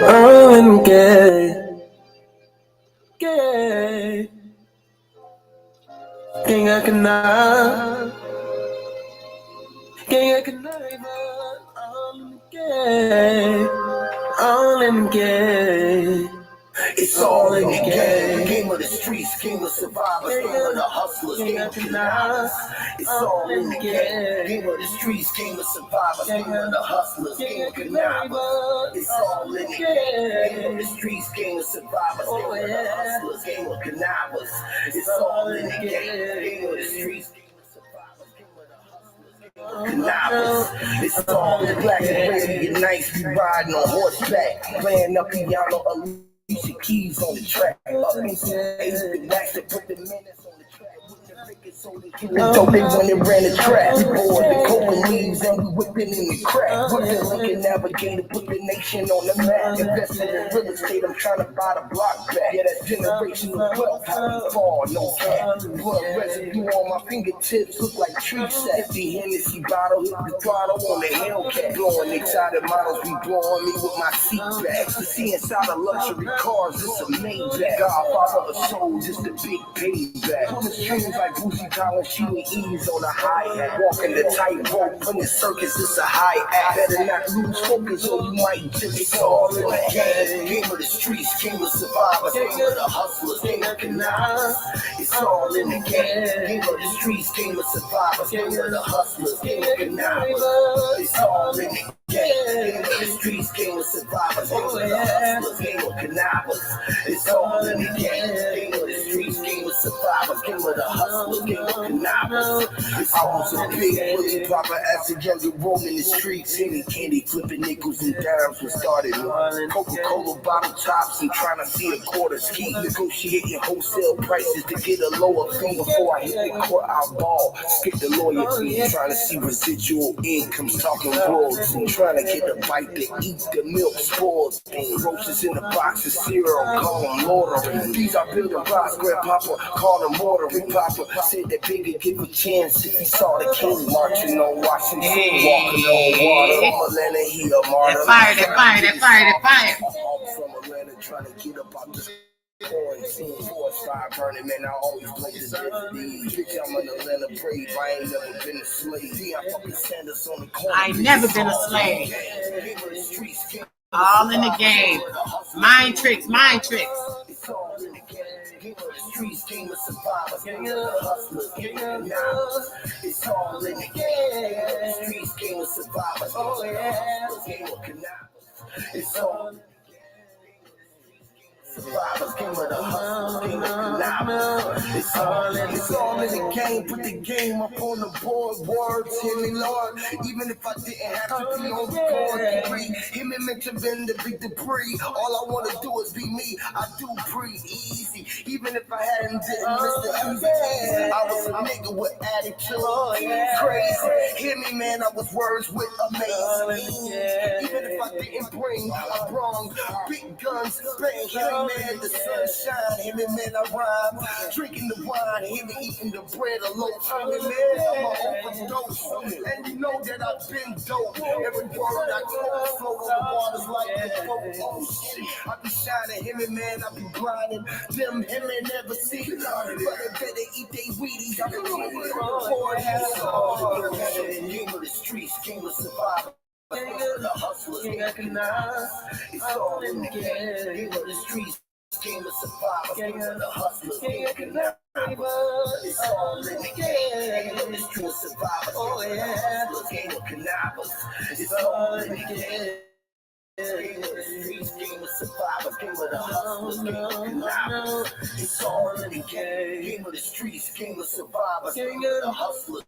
I'm gay. Gay. King I cannot. King I cannot. I'm gay. All in gay. It's all in the game. Game of the streets, game of survivors, game of the hustlers, game of connivers. It's all in the game. Game of the streets, game of survivors, game of the hustlers, game of connivers. It's all in the game. Game of the streets, game of survivors, game of the hustlers, game of connivers. It's all in the game. Game of the streets. It's all in black and red. Your nights be riding on horseback, playing up piano, Alicia Keys on the track. Up in Ace the Max to put the minutes on the track. Dope they when they ran the trap. We poured the coca leaves and we whipping in the crack. Whipping Lincoln Navigator, put the nation on the map. Invested in real estate, I'm trying to buy the block back. Yeah, that's generational wealth. How we fall, no cap. Blood residue on my fingertips, look like tree sap. The Hennessy bottle, hit the throttle on the Hellcat. Blowing excited models, be blowing me with my seat back. To see inside of luxury cars, it's a Maybach. Godfather of soul, just a big payback. Pulling strings like Boosie Collins, shooting ease on a hi-hat. Walking the tightrope, in the circus, it's a high act. Better not lose focus or you might just fall in the game. Game of the streets, game of survivors, game of the hustlers, game of connivers. It's all in the game. Game of the streets, game of survivors, game of the hustlers, game of connivers. It's all in the game. Game of the streets, game of survivors, game of the hustlers, game of connivers. It's all in the game. Game of the streets, game of survivors, game of the hustlers, game of connivers. I was a big bully popper as a younger roaming the streets, hitting candy, flipping nickels and dimes when started me. Coca-Cola bottle tops and trying to see a quarter ski. Negotiating wholesale prices to get a lower fee before I hit the court out ball. Skip the lawyer fee, trying to see residual incomes, talking royalty. Trying to get a bite to eat the milk spoiled thing. Roaches in the box of cereal, call them lottery. These are building blocks, grandpapa called them mortary. Papa said that bigger give a chance if he saw the king marching on Washington, walking on water. From Atlanta, he a martyr. That fire. From Atlanta, trying to get up out the quarantine. 4-5 burning, man, I always play the deputy. Bitch, I'm an Atlanta brave, I ain't never been a slave. I fucking Sanders on the corner. I ain't never been a slave. All in the game. Mind tricks. It's all in the game. Game of the streets, game of survivors, game of the hustlers, game of connivers. It's all in the game. Game of the streets, game of survivors, game of the hustlers, game of connivers. It's all in the game. Survivors, game of the hustlers, game of connivers. It's all in the game. Put the game up on the board. Words, hear me, Lord. Even if I didn't have to be on record, hear me mention been the big debris. All I want to do is be me. I do breathe easy. Even if I hadn't didn't miss the easy. I was a nigga with attitude. Crazy. Hear me, man. I was words with amazing. Even if I didn't bring, I brought big guns, bang. Hear me, man. The sunshine. Hear me, man. I rhyme. Drinking the wine. Hear me eating the bread alone. Hear me, man. I'm an overdose. And you know that I've been dope. Every word I quote float on the waters like the boat. Oh shit. I be shining. Hear me, man. I be grinding. Them him and never see. But they better eat they Wheaties. I be game of the streets, game of survival. Game of the hustlers, game of connivers. It's all in the game. Game of the streets, game of survivors, game of the hustlers, game of connivers. It's all in the game. Game of the streets, survivors, game of the hustlers, game of connivers. It's all in the game. Game of the streets, game of survivors, game of the hustlers, game of connivers. It's all in the game. Game of the streets, game of survivors, game of the hustlers,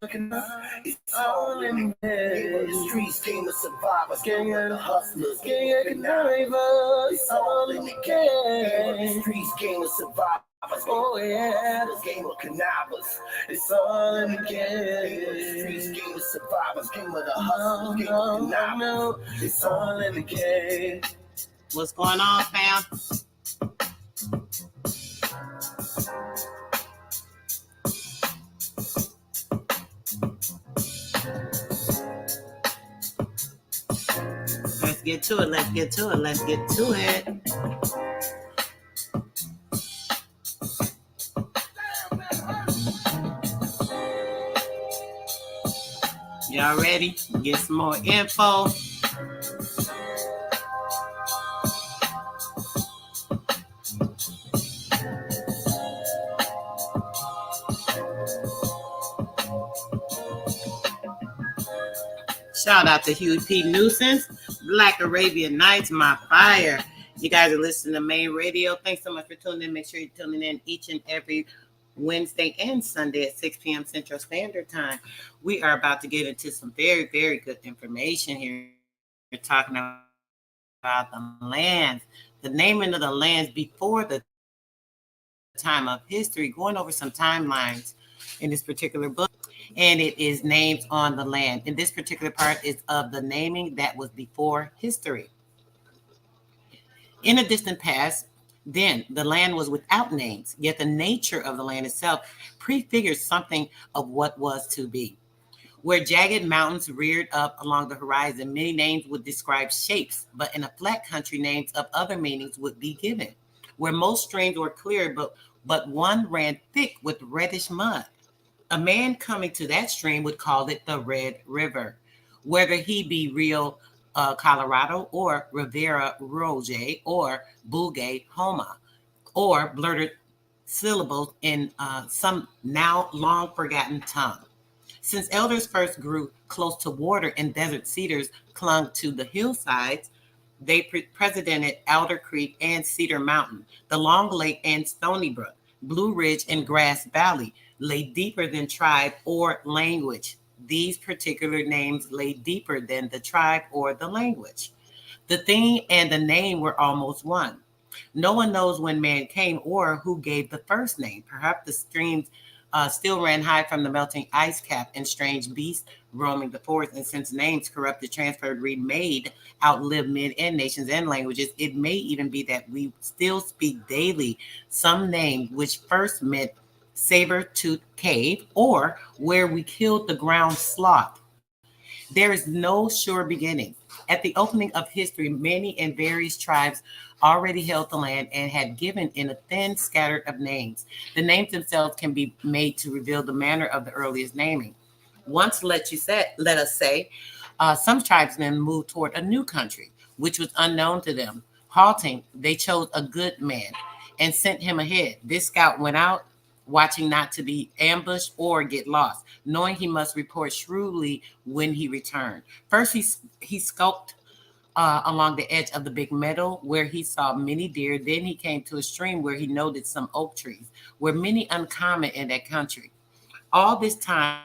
it's all in the game. Game of the streets, game of survivors, game of the hustlers, game of connivers. It's all in the game. Game of the streets, game of survivors. Oh yeah, game of connivers. It's all in the game. Game of the streets, game of survivors, game of the hustlers, game of connivers. It's all in the game. What's going on, fam? Let's get to it. Let's get to it. Let's get to it. Y'all ready? Get some more info. Shout out to Huey P. Nuisance, Black Arabian Nights, My Fire. You guys are listening to Main Radio. Thanks so much for tuning in. Make sure you're tuning in each and every Wednesday and Sunday at 6 p.m. Central Standard Time. We are about to get into some very, very good information here. We're talking about the lands, the naming of the lands before the time of history, going over some timelines in this particular book. And it is names on the land. And this particular part is of the naming that was before history. In a distant past, then the land was without names, yet the nature of the land itself prefigures something of what was to be. Where jagged mountains reared up along the horizon, many names would describe shapes, but in a flat country, names of other meanings would be given. Where most streams were clear, but one ran thick with reddish mud. A man coming to that stream would call it the Red River, whether he be Rio Colorado or Rivera Roge or Bugay Homa, or blurted syllables in some now long forgotten tongue. Since elders first grew close to water and desert cedars clung to the hillsides, they precedented Alder Creek and Cedar Mountain, the Long Lake and Stony Brook, Blue Ridge and Grass Valley lay deeper than tribe or language. These particular names lay deeper than the tribe or the language. The thing and the name were almost one. No one knows when man came or who gave the first name. Perhaps the streams still ran high from the melting ice cap and strange beasts roaming the forest. And since names corrupted, transferred, remade, outlive men and nations and languages, it may even be that we still speak daily some name which first meant saber-tooth cave or where we killed the ground sloth. There is no sure beginning. At the opening of history, many and various tribes already held the land and had given in a thin scatter of names. The names themselves can be made to reveal the manner of the earliest naming. Once, let us say, some tribesmen moved toward a new country, which was unknown to them. Halting, they chose a good man and sent him ahead. This scout went out, watching not to be ambushed or get lost, knowing he must report shrewdly when he returned. First, he skulked along the edge of the big meadow where he saw many deer. Then he came to a stream where he noted some oak trees, were many uncommon in that country. All this time,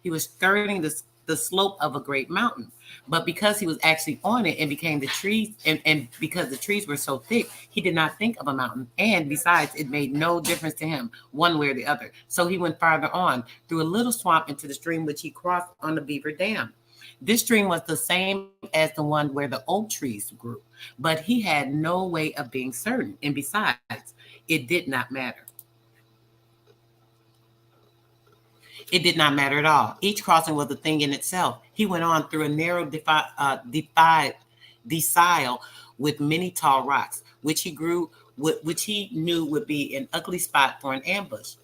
he was skirting the slope of a great mountain. But because he was actually on it and became the trees, and because the trees were so thick, he did not think of a mountain. And besides, it made no difference to him one way or the other. So he went farther on through a little swamp into the stream which he crossed on the Beaver Dam. This stream was the same as the one where the oak trees grew, but he had no way of being certain. And besides, it did not matter. It did not matter at all. Each crossing was a thing in itself. He went on through a narrow decile with many tall rocks, which he knew would be an ugly spot for an ambush.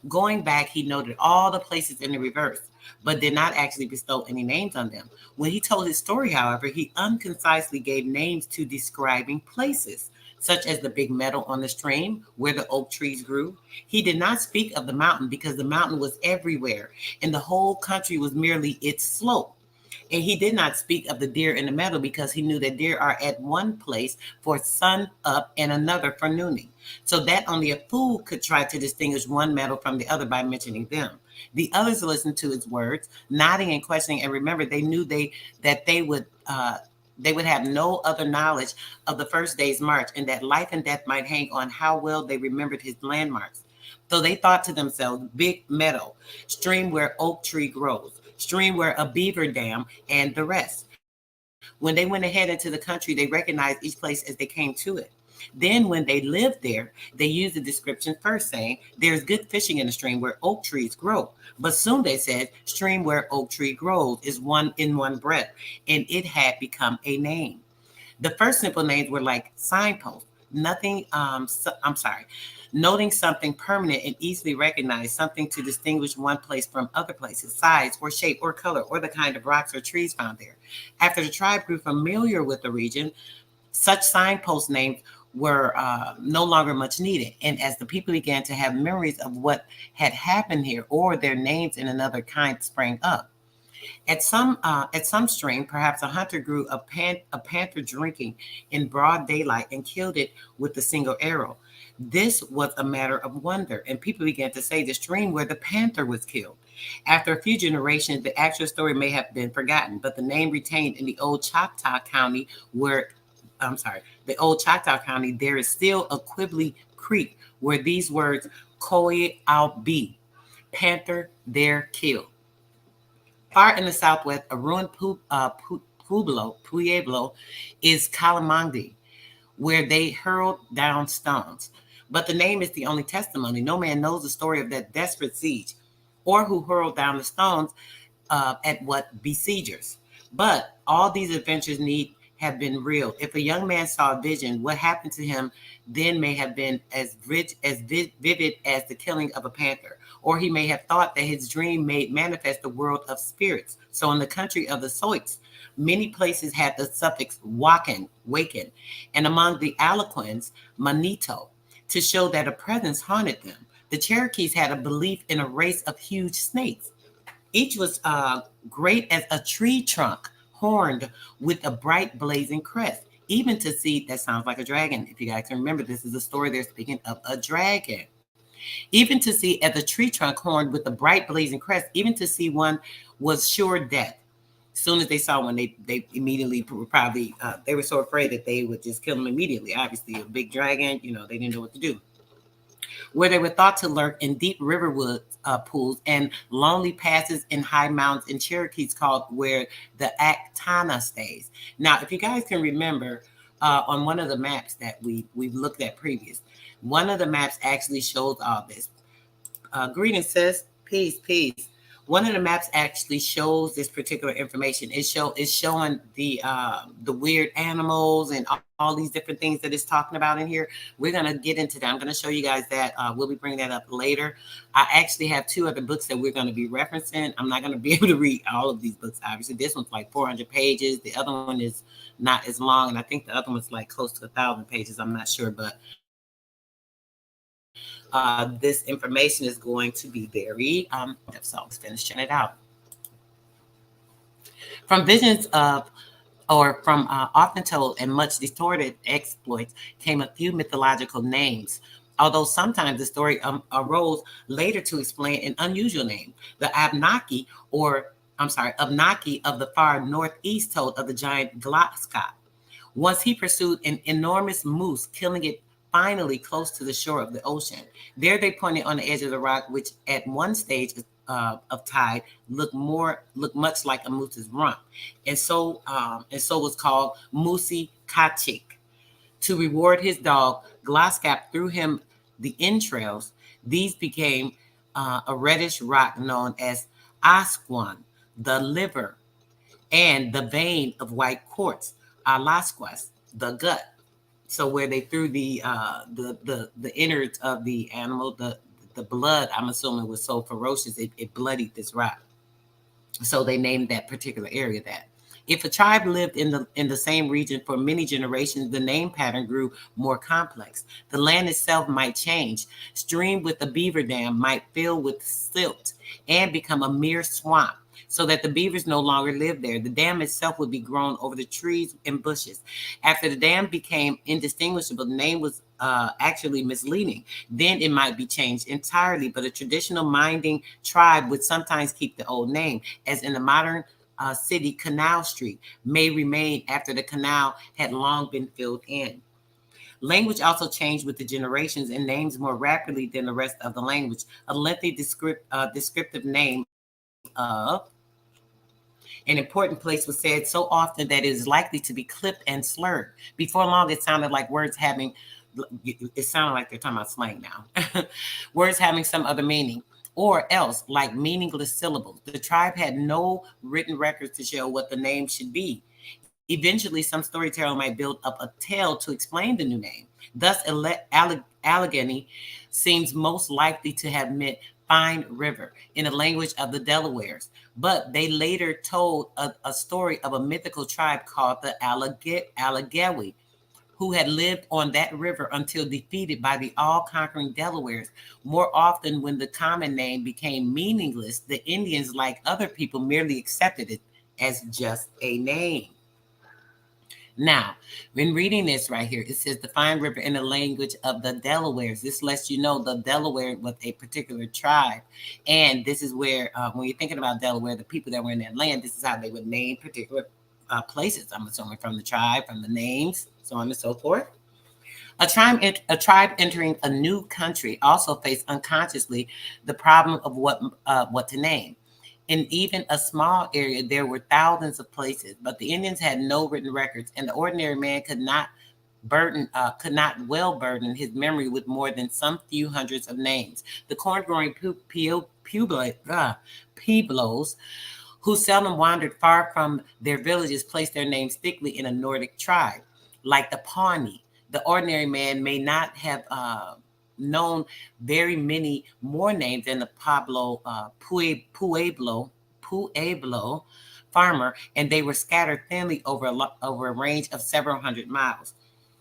Going back, he noted all the places in the reverse, but did not actually bestow any names on them. When he told his story, however, he unconcisely gave names to describing places, such as the big meadow on the stream where the oak trees grew. He did not speak of the mountain because the mountain was everywhere and the whole country was merely its slope. And he did not speak of the deer in the meadow because he knew that deer are at one place for sun up and another for nooning. So that only a fool could try to distinguish one meadow from the other by mentioning them. The others listened to his words, nodding and questioning, and remember, they knew that they would have no other knowledge of the first day's march, and that life and death might hang on how well they remembered his landmarks. So they thought to themselves, big meadow, stream where oak tree grows, stream where a beaver dam, and the rest. When they went ahead into the country, they recognized each place as they came to it. Then when they lived there, they used the description first, saying, there's good fishing in the stream where oak trees grow. But soon they said, stream where oak tree grows is one in one breath, and it had become a name. The first simple names were like signposts, nothing, noting something permanent and easily recognized, something to distinguish one place from other places, size or shape or color, or the kind of rocks or trees found there. After the tribe grew familiar with the region, such signpost names were no longer much needed. And as the people began to have memories of what had happened here, or their names in another kind sprang up. At some stream, perhaps a hunter grew a panther drinking in broad daylight and killed it with a single arrow. This was a matter of wonder, and people began to say the stream where the panther was killed. After a few generations, the actual story may have been forgotten, but the name retained in the old Choctaw County, there is still a Quibbly Creek where these words "Koi Al B," panther there killed. Far in the southwest, a ruined pueblo is Calamandi, where they hurled down stones. But the name is the only testimony. No man knows the story of that desperate siege, or who hurled down the stones at what besiegers. But all these adventures need have been real. If a young man saw a vision, what happened to him then may have been as vivid as the killing of a panther. Or he may have thought that his dream made manifest the world of spirits. So in the country of the Soits, many places had the suffix waken, and among the Algonquins, manito, to show that a presence haunted them. The Cherokees had a belief in a race of huge snakes. Each was great as a tree trunk, horned with a bright blazing crest. Even to see, that sounds like a dragon. If you guys can remember, this is a story they're speaking of a dragon. Even to see at the tree trunk horned with a bright blazing crest, even to see one was sure death. As soon as they saw one, they immediately probably, they were so afraid that they would just kill them immediately. Obviously, a big dragon, they didn't know what to do. Where they were thought to lurk in deep riverwood pools and lonely passes in high mountains in Cherokees called where the Actana stays. Now, if you guys can remember, on one of the maps that we've looked at previous, one of the maps actually shows all this. Greetings, sis. Peace. One of the maps actually shows this particular information. It's showing the weird animals and all these different things that it's talking about in here. We're gonna get into that. I'm gonna show you guys that. We'll be bringing that up later. I actually have two other books that we're gonna be referencing. I'm not gonna be able to read all of these books. Obviously, this one's like 400 pages. The other one is not as long, and I think the other one's like close to 1,000 pages. I'm not sure, but this information is going to be very, so let's finish it out. From visions of, or from often told and much distorted exploits came a few mythological names, although sometimes the story arose later to explain an unusual name. The Abnaki of the far northeast told of the giant Glaska. Once he pursued an enormous moose, killing it finally close to the shore of the ocean. There they pointed on the edge of the rock, which at one stage of tide looked much like a moose's rump, and so was called Musi Kachik. To reward his dog, Glaskap threw him the entrails. These became a reddish rock known as Asquan, the liver, and the vein of white quartz, Alasquas, the gut. So where they threw the innards of the animal, the blood, I'm assuming, was so ferocious it bloodied this rock. So they named that particular area that. If a tribe lived in the same region for many generations, the name pattern grew more complex. The land itself might change. Stream with a beaver dam might fill with silt and become a mere swamp, so that the beavers no longer lived there. The dam itself would be grown over the trees and bushes. After the dam became indistinguishable, the name was actually misleading. Then it might be changed entirely, but a traditional minding tribe would sometimes keep the old name, as in the modern city, Canal Street may remain after the canal had long been filled in. Language also changed with the generations and names more rapidly than the rest of the language. A lengthy descriptive name of an important place was said so often that it is likely to be clipped and slurred. Before long, it sounded like they're talking about slang now. Words having some other meaning, or else like meaningless syllables. The tribe had no written records to show what the name should be. Eventually, some storyteller might build up a tale to explain the new name. Thus, Allegheny seems most likely to have meant fine river in the language of the Delawares. But they later told a story of a mythical tribe called the Allegheny, who had lived on that river until defeated by the all-conquering Delawares. More often, when the common name became meaningless, the Indians, like other people, merely accepted it as just a name. Now, when reading this right here, it says the fine river in the language of the Delawares. This lets you know the Delaware was a particular tribe. And this is where, when you're thinking about Delaware, the people that were in that land, this is how they would name particular places. I'm assuming from the tribe, from the names, so on and so forth. A tribe entering a new country also faced unconsciously the problem of what to name. In even a small area, there were thousands of places, but the Indians had no written records, and the ordinary man could not well burden his memory with more than some few hundreds of names. The corn-growing Pueblos, who seldom wandered far from their villages, placed their names thickly in a Nordic tribe, like the Pawnee. The ordinary man may not have known very many more names than the Pueblo farmer, and they were scattered thinly over a range of several hundred miles.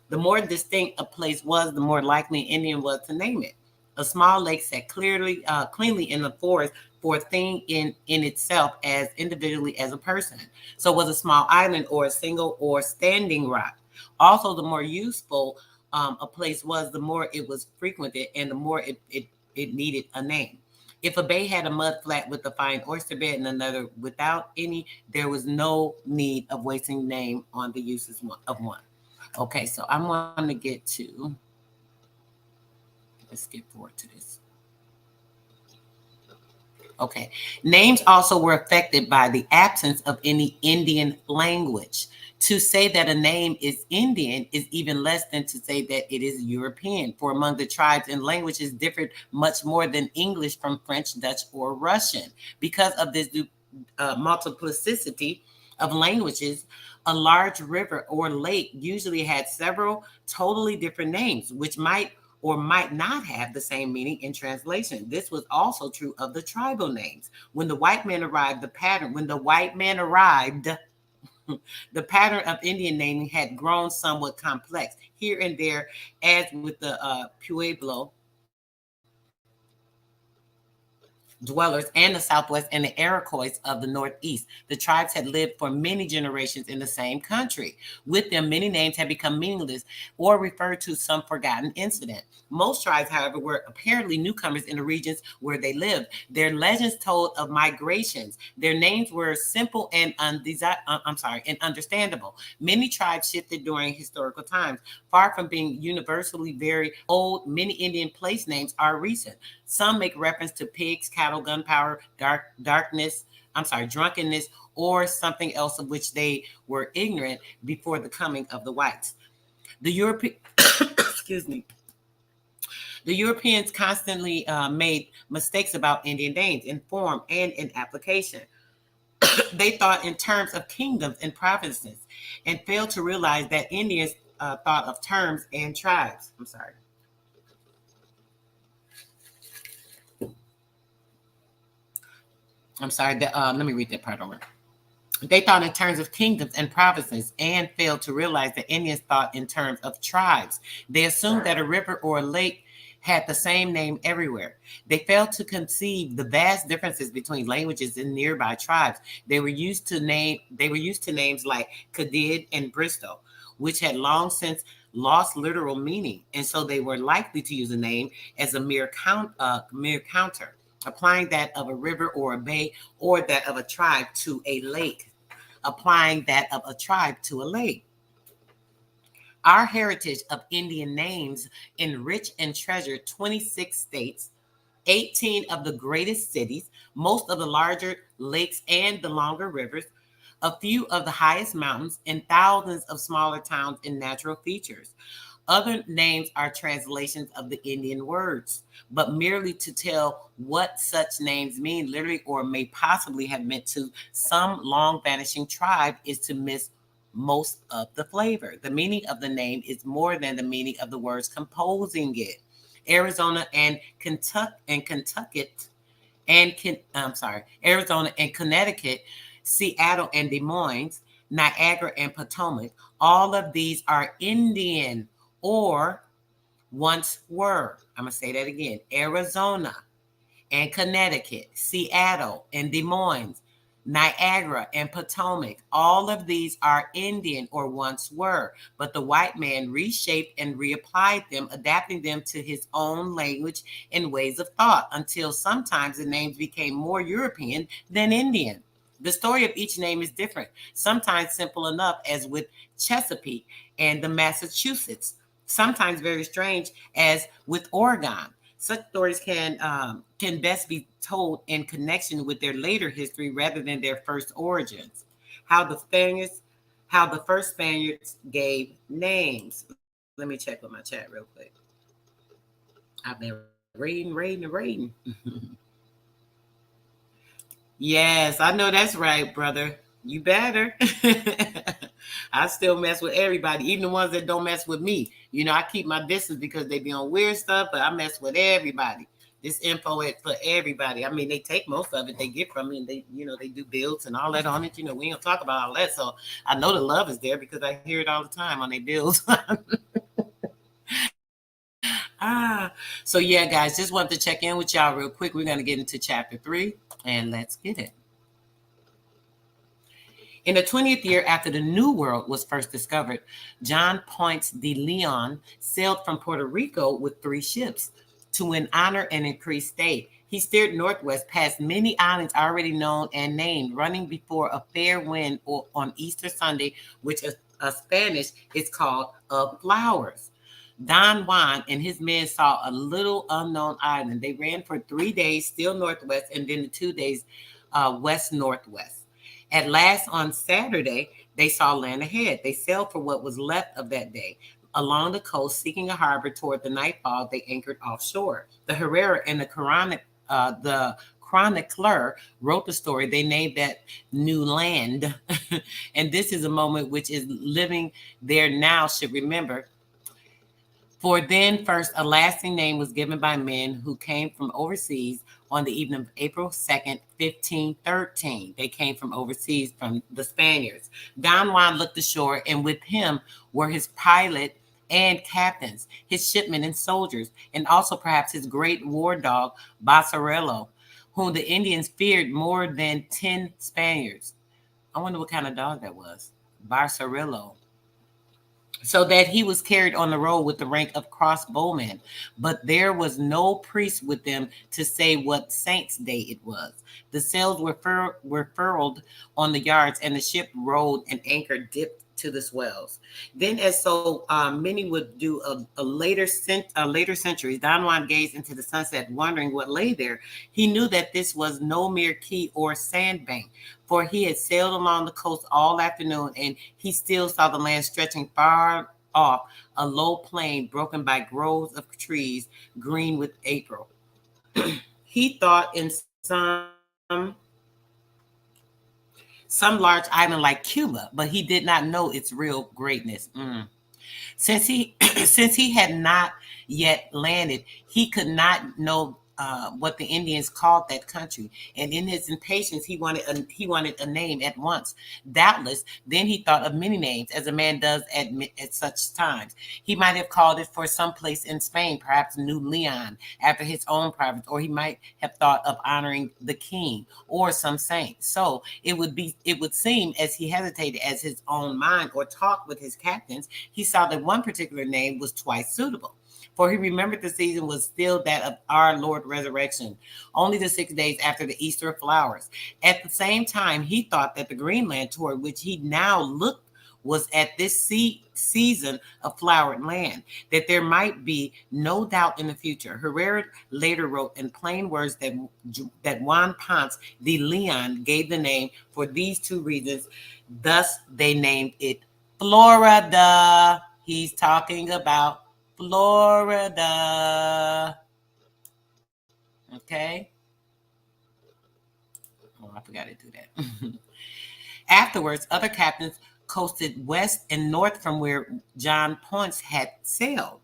The more distinct a place was, the more likely an Indian was to name it. A small lake sat cleanly in the forest for a thing in itself as individually as a person. So was a small island or a single or standing rock. Also, the more useful a place was, the more it was frequented and the more it needed a name. If a bay had a mud flat with a fine oyster bed and another without any, there was no need of wasting name on the uses of one. Okay, so I'm going to get to, let's skip forward to this. Okay, names also were affected by the absence of any Indian language. To say that a name is Indian is even less than to say that it is European, for among the tribes and languages differed much more than English from French, Dutch, or Russian. Because of this multiplicity of languages, a large river or lake usually had several totally different names, which might or might not have the same meaning in translation. This was also true of the tribal names. When the white man arrived, the pattern of Indian naming had grown somewhat complex. Here and there, as with the Pueblo dwellers and the Southwest and the Iroquois of the Northeast, the tribes had lived for many generations in the same country. With them, many names had become meaningless or referred to some forgotten incident. Most tribes, however, were apparently newcomers in the regions where they lived. Their legends told of migrations. Their names were simple and understandable. Many tribes shifted during historical times. Far from being universally very old, many Indian place names are recent. Some make reference to pigs, cattle, gunpowder, drunkenness, or something else of which they were ignorant before the coming of the whites. The Europeans constantly made mistakes about Indian names in form and in application. They thought in terms of kingdoms and provinces and failed to realize that Indians thought of terms and tribes. Let me read that part over. They thought in terms of kingdoms and provinces and failed to realize that Indians thought in terms of tribes. They assumed that a river or a lake had the same name everywhere. They failed to conceive the vast differences between languages in nearby tribes. They were used to names like Kadid and Bristol, which had long since lost literal meaning, and so they were likely to use a name as a mere counter, applying that of a river or a bay, or that of a tribe to a lake. Our heritage of Indian names enrich and treasure 26 states, 18 of the greatest cities, most of the larger lakes and the longer rivers, a few of the highest mountains, and thousands of smaller towns and natural features. Other names are translations of the Indian words, but merely to tell what such names mean literally or may possibly have meant to some long vanishing tribe is to miss most of the flavor. The meaning of the name is more than the meaning of the words composing it. Arizona and Arizona and Connecticut, Seattle and Des Moines, Niagara and Potomac, all of these are Indian or once were. I'm going to say that again. Arizona and Connecticut, Seattle and Des Moines, Niagara and Potomac, all of these are Indian or once were, but the white man reshaped and reapplied them, adapting them to his own language and ways of thought, until sometimes the names became more European than Indian. The story of each name is different, sometimes simple enough, as with Chesapeake and the Massachusetts, sometimes very strange, as with Oregon. Such stories can best be told in connection with their later history rather than their first origins. How the first Spaniards gave names. Let me check with my chat real quick. I've been reading. Yes, I know that's right, brother. You better. I still mess with everybody, even the ones that don't mess with me. You know, I keep my distance because they be on weird stuff, but I mess with everybody. This info is for everybody. I mean, they take most of it they get from me, and they, you know, they do builds and all that on it. You know, we don't talk about all that, so I know the love is there because I hear it all the time on their bills. So yeah, guys, just wanted to check in with y'all real quick. We're going to get into chapter 3, and let's get it. In the 20th year after the New World was first discovered, John Ponce de Leon sailed from Puerto Rico with 3 ships to win honor and increase stay. He steered northwest past many islands already known and named, running before a fair wind on Easter Sunday, which a Spanish is called of flowers. Don Juan and his men saw a little unknown island. They ran for 3 days, still northwest, and then the 2 days west-northwest. At last, on Saturday, they saw land ahead. They sailed for what was left of that day. Along the coast, seeking a harbor toward the nightfall, they anchored offshore. The Herrera and the chronicler wrote the story. They named that new land. And this is a moment which is living there now should remember. For then first a lasting name was given by men who came from overseas on the evening of April 2nd, 1513. They came from overseas, from the Spaniards. Don Juan looked ashore, and with him were his pilot and captains, his shipmen and soldiers, and also perhaps his great war dog, Barsarello, whom the Indians feared more than 10 Spaniards. I wonder what kind of dog that was. Barsarello. So that he was carried on the road with the rank of crossbowman, but there was no priest with them to say what saint's day it was. The sails were furled on the yards, and the ship rode and anchor dipped to the swells. Then, as so many would do a later centuries, Don Juan gazed into the sunset, wondering what lay there. He knew that this was no mere key or sandbank, for he had sailed along the coast all afternoon, and he still saw the land stretching far off, a low plain broken by groves of trees green with April. He thought in some large island like Cuba, but he did not know its real greatness. Since he had not yet landed, he could not know what the Indians called that country, and in his impatience, he wanted a name at once. Doubtless, then he thought of many names, as a man does at such times. He might have called it for some place in Spain, perhaps New Leon, after his own province, or he might have thought of honoring the king or some saint. So it would seem, as he hesitated as his own mind or talked with his captains, he saw that one particular name was twice suitable. For he remembered the season was still that of our Lord resurrection, only the 6 days after the Easter of flowers. At the same time, he thought that the Greenland toward which he now looked was at this season of flowered land, that there might be no doubt in the future. Herrera later wrote in plain words that Juan Ponce de Leon gave the name for these 2 reasons. Thus, they named it Florida. He's talking about Florida. Okay. Oh, I forgot to do that. Afterwards, other captains coasted west and north from where John Ponce had sailed.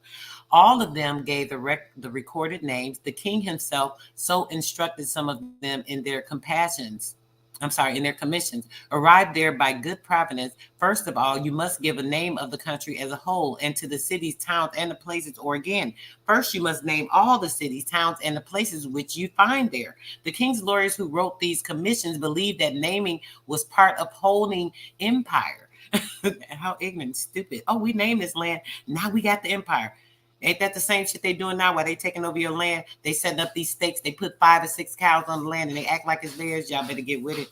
All of them gave the recorded names. The king himself so instructed some of them in their in their commissions. Arrived there by good providence, first of all, you must give a name of the country as a whole, and to the cities, towns, and the places, or again, first you must name all the cities, towns, and the places which you find there. The king's lawyers who wrote these commissions believed that naming was part of holding empire. How ignorant and stupid. Oh, we named this land. Now we got the empire. Ain't that the same shit they doing now while they taking over your land? They setting up these stakes. They put 5 or 6 cows on the land and they act like it's theirs. Y'all better get with it.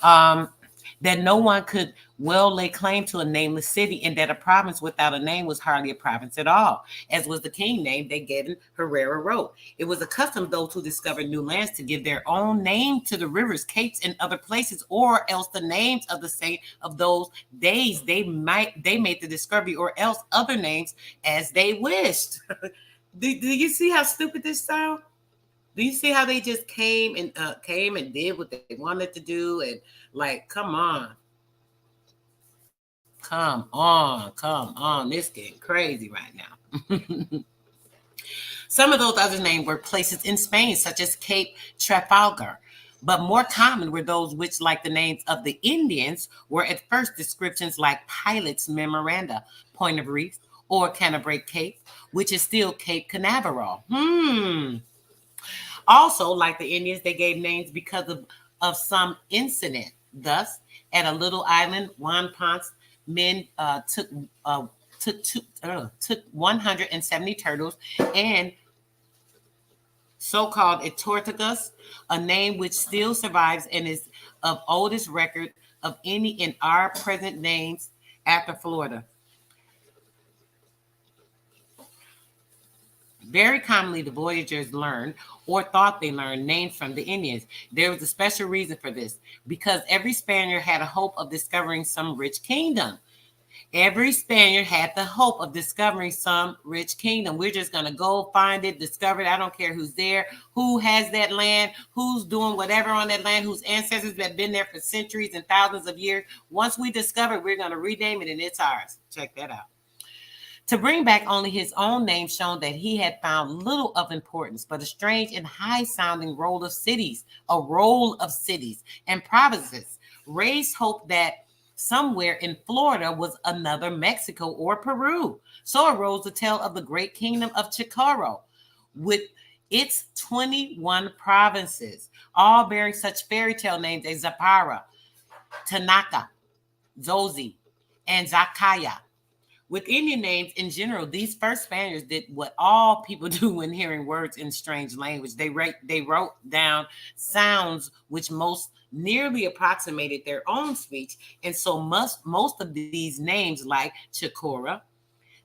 That no one could well lay claim to a nameless city, and that a province without a name was hardly a province at all. As was the king name they gave him, Herrera wrote. It was a custom those who discovered new lands to give their own name to the rivers, capes, and other places, or else the names of the saint of those days they made the discovery, or else other names as they wished. Do you see how stupid this sounds? Do you see how they just came and did what they wanted to do? And like, come on. This getting crazy right now. Some of those other names were places in Spain, such as Cape Trafalgar. But more common were those which, like the names of the Indians, were at first descriptions like Pilot's Memoranda, Point of Reef, or Canterbury Cape, which is still Cape Canaveral. Also, like the Indians, they gave names because of some incident. Thus, at a little island, Juan Ponce, men took 170 turtles and so-called Tortugas, a name which still survives and is of oldest record of any in our present names after Florida. Very commonly, the voyagers learned or thought they learned names from the Indians. There was a special reason for this, because every Spaniard had a hope of discovering some rich kingdom. Every Spaniard had the hope of discovering some rich kingdom. We're just going to go find it, discover it. I don't care who's there, who has that land, who's doing whatever on that land, whose ancestors have been there for centuries and thousands of years. Once we discover it, we're going to rename it and it's ours. Check that out. To bring back only his own name shown that he had found little of importance, but a strange and high-sounding roll of cities and provinces raised hope that somewhere in Florida was another Mexico or Peru. So arose the tale of the great kingdom of Chicoro, with its 21 provinces, all bearing such fairy tale names as Zapara, Tanaka, Zozi, and Zacaya. With Indian names in general, these first Spaniards did what all people do when hearing words in strange language. They wrote down sounds which most nearly approximated their own speech, and so most of these names, like Chicora,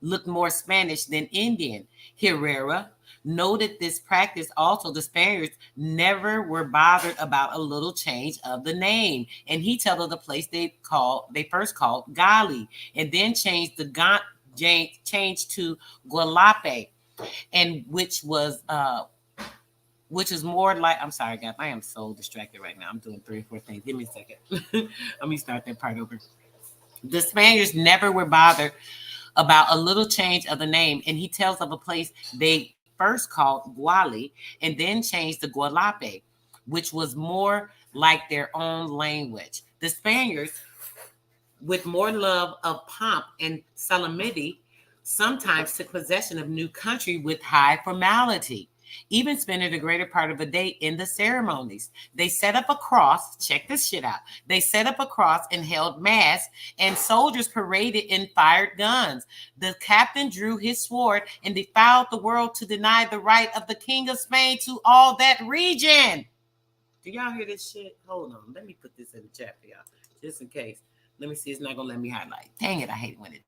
looked more Spanish than Indian. Herrera noted this practice. Also, the Spaniards never were bothered about a little change of the name, and he tells of the place they first called Gali, and then changed to Gualape, and which was more like, I'm sorry guys, I am so distracted right now. I'm doing 3 or 4 things. Give me a second. Let me start that part over. The Spaniards never were bothered about a little change of the name, and he tells of a place they first called Guali and then changed to Gualape, which was more like their own language. The Spaniards, with more love of pomp and solemnity, sometimes took possession of new country with high formality, even spending the greater part of the day in the ceremonies. They set up a cross. Check this shit out. They set up a cross and held mass, and soldiers paraded and fired guns. The captain drew his sword and defiled the world to deny the right of the king of Spain to all that region. Do y'all hear this shit? Hold on. Let me put this in the chat for y'all, just in case. Let me see. It's not going to let me highlight. Dang it. I hate it when it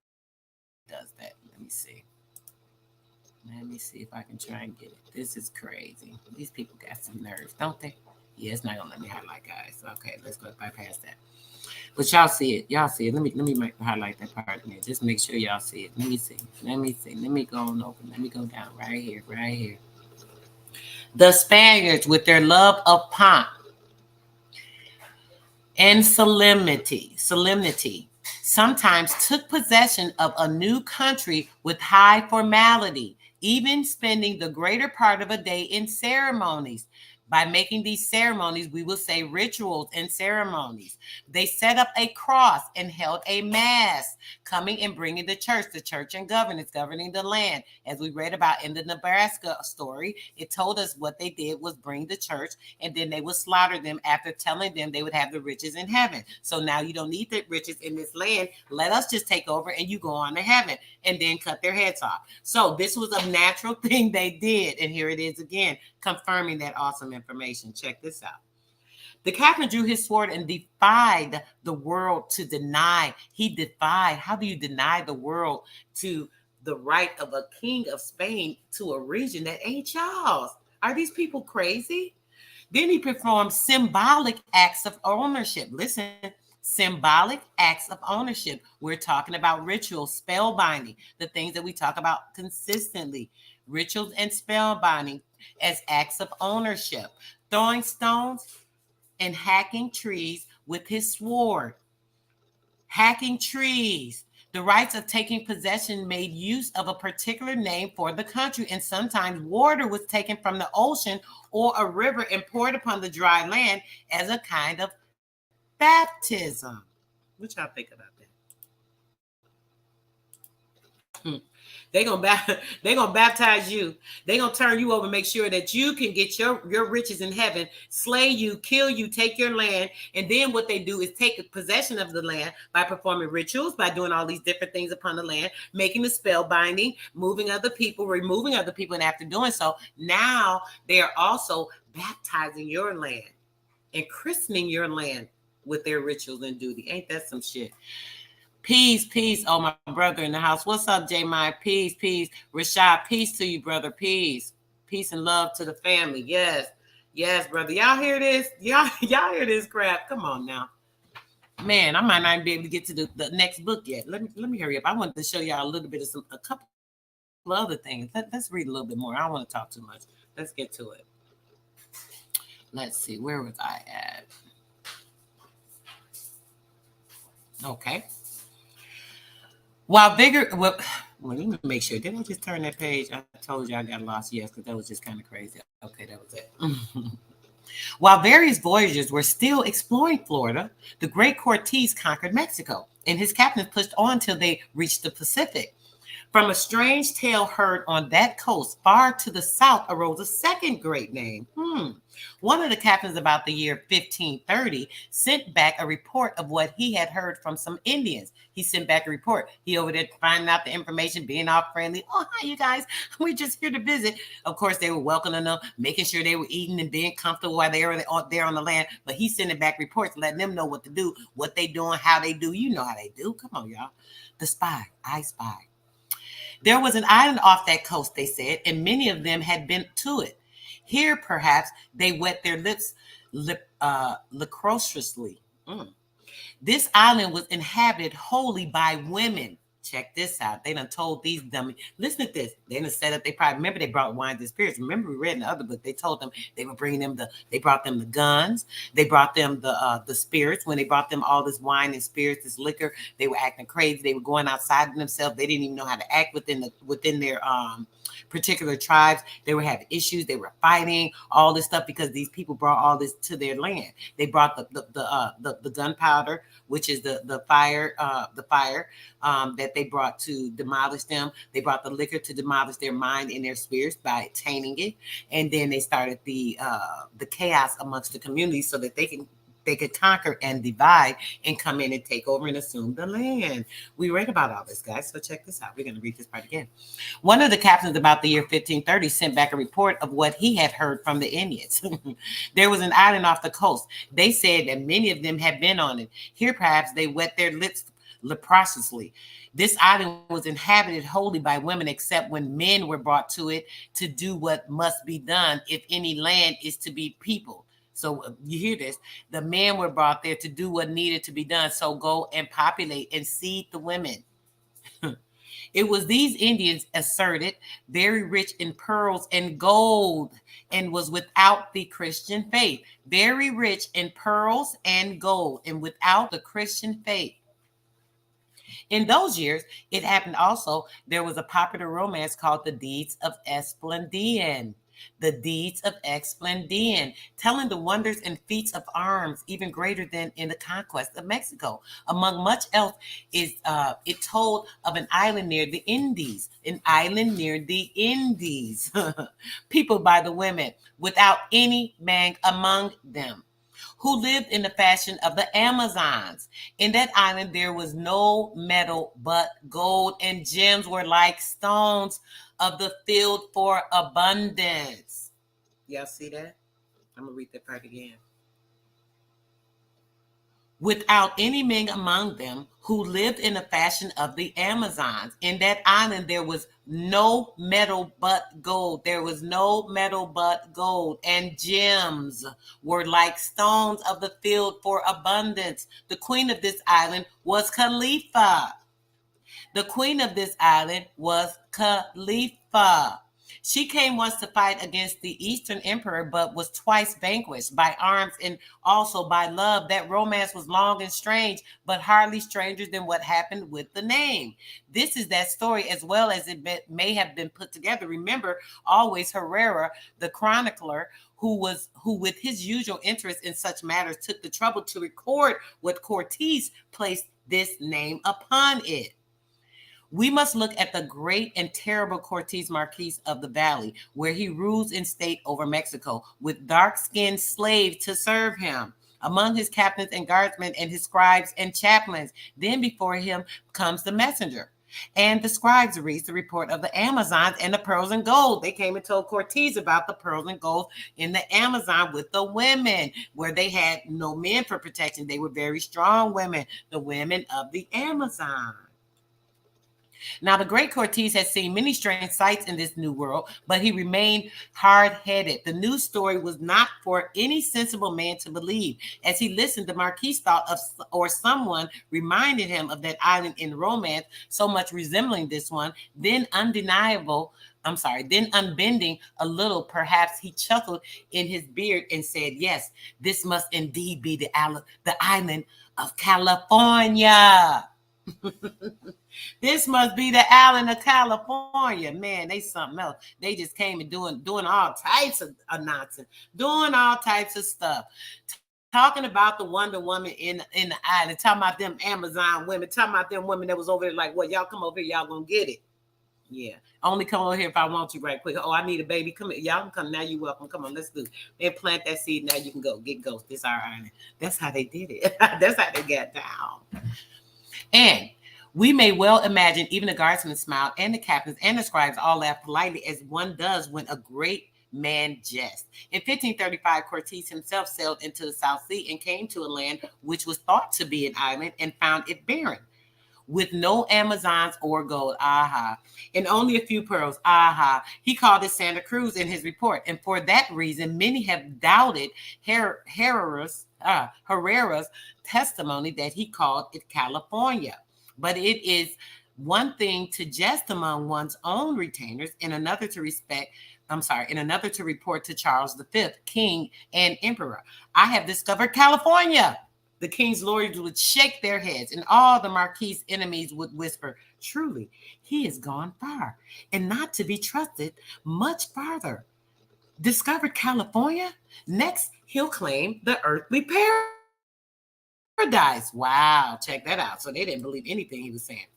does that. Let me see. Let me see if I can try and get it. This is crazy. These people got some nerves, don't they? Yeah, it's not gonna let me highlight, guys. Okay, let's go bypass that. But y'all see it. Y'all see it. Let me highlight that part in there. Just make sure y'all see it. Let me see. Let me go on over. Let me go down right here. The Spaniards, with their love of pomp and solemnity, sometimes took possession of a new country with high formality, even spending the greater part of a day in ceremonies. By making these ceremonies, we will say rituals and ceremonies. They set up a cross and held a mass, coming and bringing the church and governance, governing the land. As we read about in the Nebraska story, it told us what they did was bring the church, and then they would slaughter them after telling them they would have the riches in heaven. So now you don't need the riches in this land. Let us just take over and you go on to heaven, and then cut their heads off. So this was a natural thing they did. And here it is again, confirming that awesome information. Check this out. The captain drew his sword and defied the world to deny. He defied. How do you deny the world to the right of a king of Spain to a region that ain't y'all's? Are these people crazy? Then he performed symbolic acts of ownership. Listen, symbolic acts of ownership. We're talking about rituals, spell binding, the things that we talk about consistently. Rituals and spell binding as acts of ownership. Throwing stones and hacking trees with his sword. Hacking trees. The rights of taking possession made use of a particular name for the country, and sometimes water was taken from the ocean or a river and poured upon the dry land as a kind of baptism. What y'all think about that? They're gonna baptize you. They're gonna turn you over, make sure that you can get your riches in heaven, slay you, kill you, take your land. And then what they do is take possession of the land by performing rituals, by doing all these different things upon the land, making the spell binding, moving other people, removing other people. And after doing so, now they are also baptizing your land and christening your land with their rituals and duty. Ain't that some shit? Peace, peace. Oh, my brother in the house. What's up, J. My? Peace, peace. Rashad, peace to you, brother. Peace. Peace and love to the family. Yes. Yes, brother. Y'all hear this? Y'all hear this crap? Come on now. Man, I might not even be able to get to the next book yet. Let me hurry up. I wanted to show y'all a little bit of a couple of other things. Let's read a little bit more. I don't want to talk too much. Let's get to it. Let's see. Where was I at? Okay. While vigor, well, let me make sure. Did I just turn that page? I told you I got lost. Yes, because that was just kind of crazy. Okay, that was it. While various voyagers were still exploring Florida, the great Cortez conquered Mexico, and his captains pushed on till they reached the Pacific. From a strange tale heard on that coast, far to the south arose a second great name. One of the captains about the year 1530 sent back a report of what he had heard from some Indians. He sent back a report. He over there finding out the information, being all friendly. Oh, hi, you guys. We're just here to visit. Of course, they were welcoming them, making sure they were eating and being comfortable while they were there on the land. But he's sending back reports, letting them know what to do, what they doing, how they do. You know how they do. Come on, y'all. The spy. I spy. There was an island off that coast, they said, and many of them had been to it. Here, perhaps, they wet their lips licentiously. This island was inhabited wholly by women. Check this out. They done told these dummies. Listen to this. They done set up. They probably remember they brought wines and spirits. Remember we read in the other book. They told them they were bringing them they brought them the guns. They brought them the spirits. When they brought them all this wine and spirits, this liquor, they were acting crazy. They were going outside of themselves. They didn't even know how to act within their particular tribes. They were having issues. They were fighting all this stuff because these people brought all this to their land. They brought the gunpowder, which is the fire that they brought to demolish them. They brought the liquor to demolish their mind and their spirits by tainting it. And then they started the chaos amongst the community so that they could conquer and divide and come in and take over and assume the land. We read about all this, guys. So check this out. We're going to read this part again. One of the captains about the year 1530 sent back a report of what he had heard from the Indians. There was an island off the coast. They said that many of them had been on it. Here, perhaps, they wet their lips licentiously. This island was inhabited wholly by women, except when men were brought to it to do what must be done if any land is to be peopled. So you hear this. The men were brought there to do what needed to be done. So go and populate and seed the women. It was these Indians asserted, very rich in pearls and gold, and was without the Christian faith. Very rich in pearls and gold, and without the Christian faith. In those years, it happened also, there was a popular romance called The Deeds of Esplandian. The Deeds of Esplandian, telling the wonders and feats of arms, even greater than in the conquest of Mexico. Among much else, is it told of an island near the Indies, peopled by the women, without any man among them, who lived in the fashion of the Amazons. In that island, there was no metal but gold, and gems were like stones of the field for abundance. Y'all see that? I'm going to read that part again. Without any men among them, who lived in the fashion of the Amazons. In that island, there was no metal but gold. There was no metal but gold, and gems were like stones of the field for abundance. The queen of this island was Khalifa. The queen of this island was Khalifa. She came once to fight against the Eastern Emperor, but was twice vanquished by arms and also by love. That romance was long and strange, but hardly stranger than what happened with the name. This is that story, as well as it may have been put together. Remember, always Herrera, the chronicler, who with his usual interest in such matters, took the trouble to record what Cortez placed this name upon it. We must look at the great and terrible Cortez Marquis of the Valley, where he rules in state over Mexico, with dark-skinned slaves to serve him, among his captains and guardsmen and his scribes and chaplains. Then before him comes the messenger. And the scribes reads the report of the Amazons and the pearls and gold. They came and told Cortez about the pearls and gold in the Amazon with the women, where they had no men for protection. They were very strong women, the women of the Amazon. Now, the great Cortez had seen many strange sights in this new world, but he remained hard-headed. The news story was not for any sensible man to believe. As he listened, the Marquis thought of, or someone reminded him of that island in romance, so much resembling this one, then unbending a little, perhaps he chuckled in his beard and said, yes, this must indeed be the island of California. This must be the island of California. Man, they something else. They just came and doing all types of nonsense, doing all types of stuff. Talking about the Wonder Woman in the island, talking about them Amazon women, talking about them women that was over there like, well, y'all come over here, y'all gonna get it. Yeah, only come over here if I want you right quick. Oh, I need a baby. Come here. Y'all can come now. You welcome. Come on, let's do it. Then plant that seed. Now you can go get ghost. This our island. That's how they did it. That's how they got down. And we may well imagine even the guardsmen smiled, and the captains and the scribes all laughed politely, as one does when a great man jests. In 1535, Cortez himself sailed into the South Sea and came to a land which was thought to be an island, and found it barren, with no Amazons or gold. Aha. And only a few pearls. Aha. He called it Santa Cruz in his report. And for that reason, many have doubted Herrera's testimony that he called it California. But it is one thing to jest among one's own retainers, and another to report to Charles V, king and emperor, I have discovered California. The king's lawyers would shake their heads, and all the Marquis' enemies would whisper, truly, he has gone far, and not to be trusted much farther. Discovered California? Next, he'll claim the earthly paradise. Wow, check that out. So they didn't believe anything he was saying.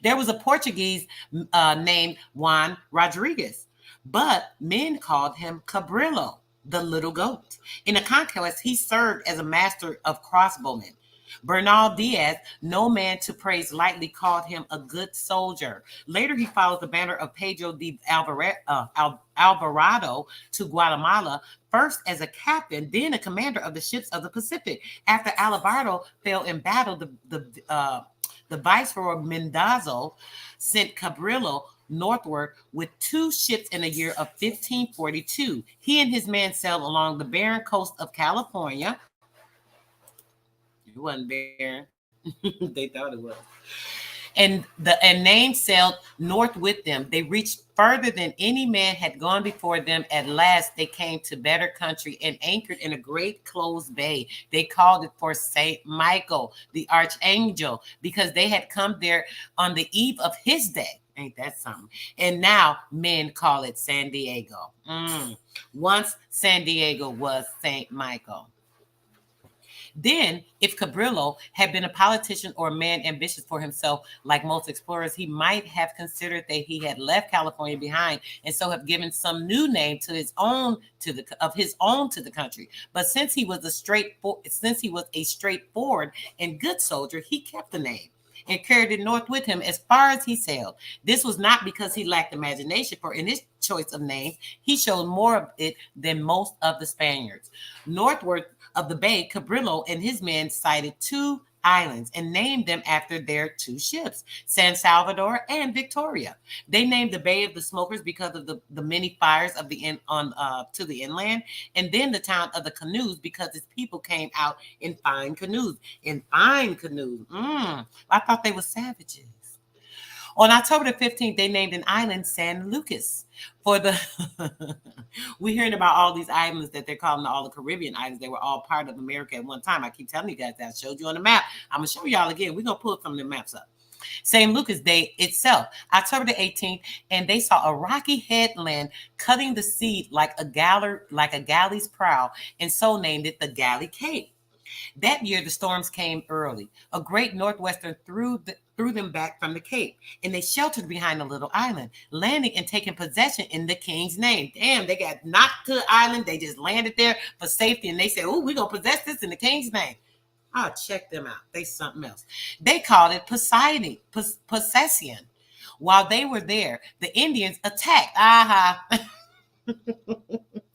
There was a Portuguese named Juan Rodriguez, but men called him Cabrillo, the little goat. In the conquest, he served as a master of crossbowmen. Bernal Diaz, no man to praise lightly, called him a good soldier. Later, he followed the banner of Pedro de Alvarado to Guatemala, first as a captain, then a commander of the ships of the Pacific. After Alvarado fell in battle, the viceroy Mendoza sent Cabrillo northward with 2 ships in the year of 1542. He and his men sailed along the barren coast of California. It wasn't barren. They thought it was. And names sailed north with them. They reached further than any man had gone before them. At last they came to better country and anchored in a great closed bay. They called it for Saint Michael, the archangel, because they had come there on the eve of his day. Ain't that something? And now men call it San Diego. Once San Diego was Saint Michael. Then, if Cabrillo had been a politician or a man ambitious for himself, like most explorers, he might have considered that he had left California behind, and so have given some new name to his own to the country. But since he was a straightforward and good soldier, he kept the name and carried it north with him as far as he sailed. This was not because he lacked imagination, for in his choice of names, he showed more of it than most of the Spaniards. Northward of the bay, Cabrillo and his men sighted 2 islands and named them after their 2 ships, San Salvador and Victoria. They named the Bay of the Smokers because of the many fires of the to the inland, and then the town of the Canoes because its people came out in fine canoes. I thought they were savages. On October the 15th, they named an island San Lucas for the. We're hearing about all these islands that they're calling all the Caribbean islands. They were all part of America at one time. I keep telling you guys that. I showed you on the map. I'm going to show y'all again. We're going to pull some of the maps up. St. Lucas Day itself, October the 18th, and they saw a rocky headland cutting the sea like a galley's prow, and so named it the Galley Cape. That year, the storms came early. A great northwester threw them back from the Cape, and they sheltered behind a little island, landing and taking possession in the king's name. Damn, they got knocked to the island. They just landed there for safety, and they said, "Oh, we're going to possess this in the king's name." Oh, check them out. They something else. They called it Poseidon. While they were there, the Indians attacked.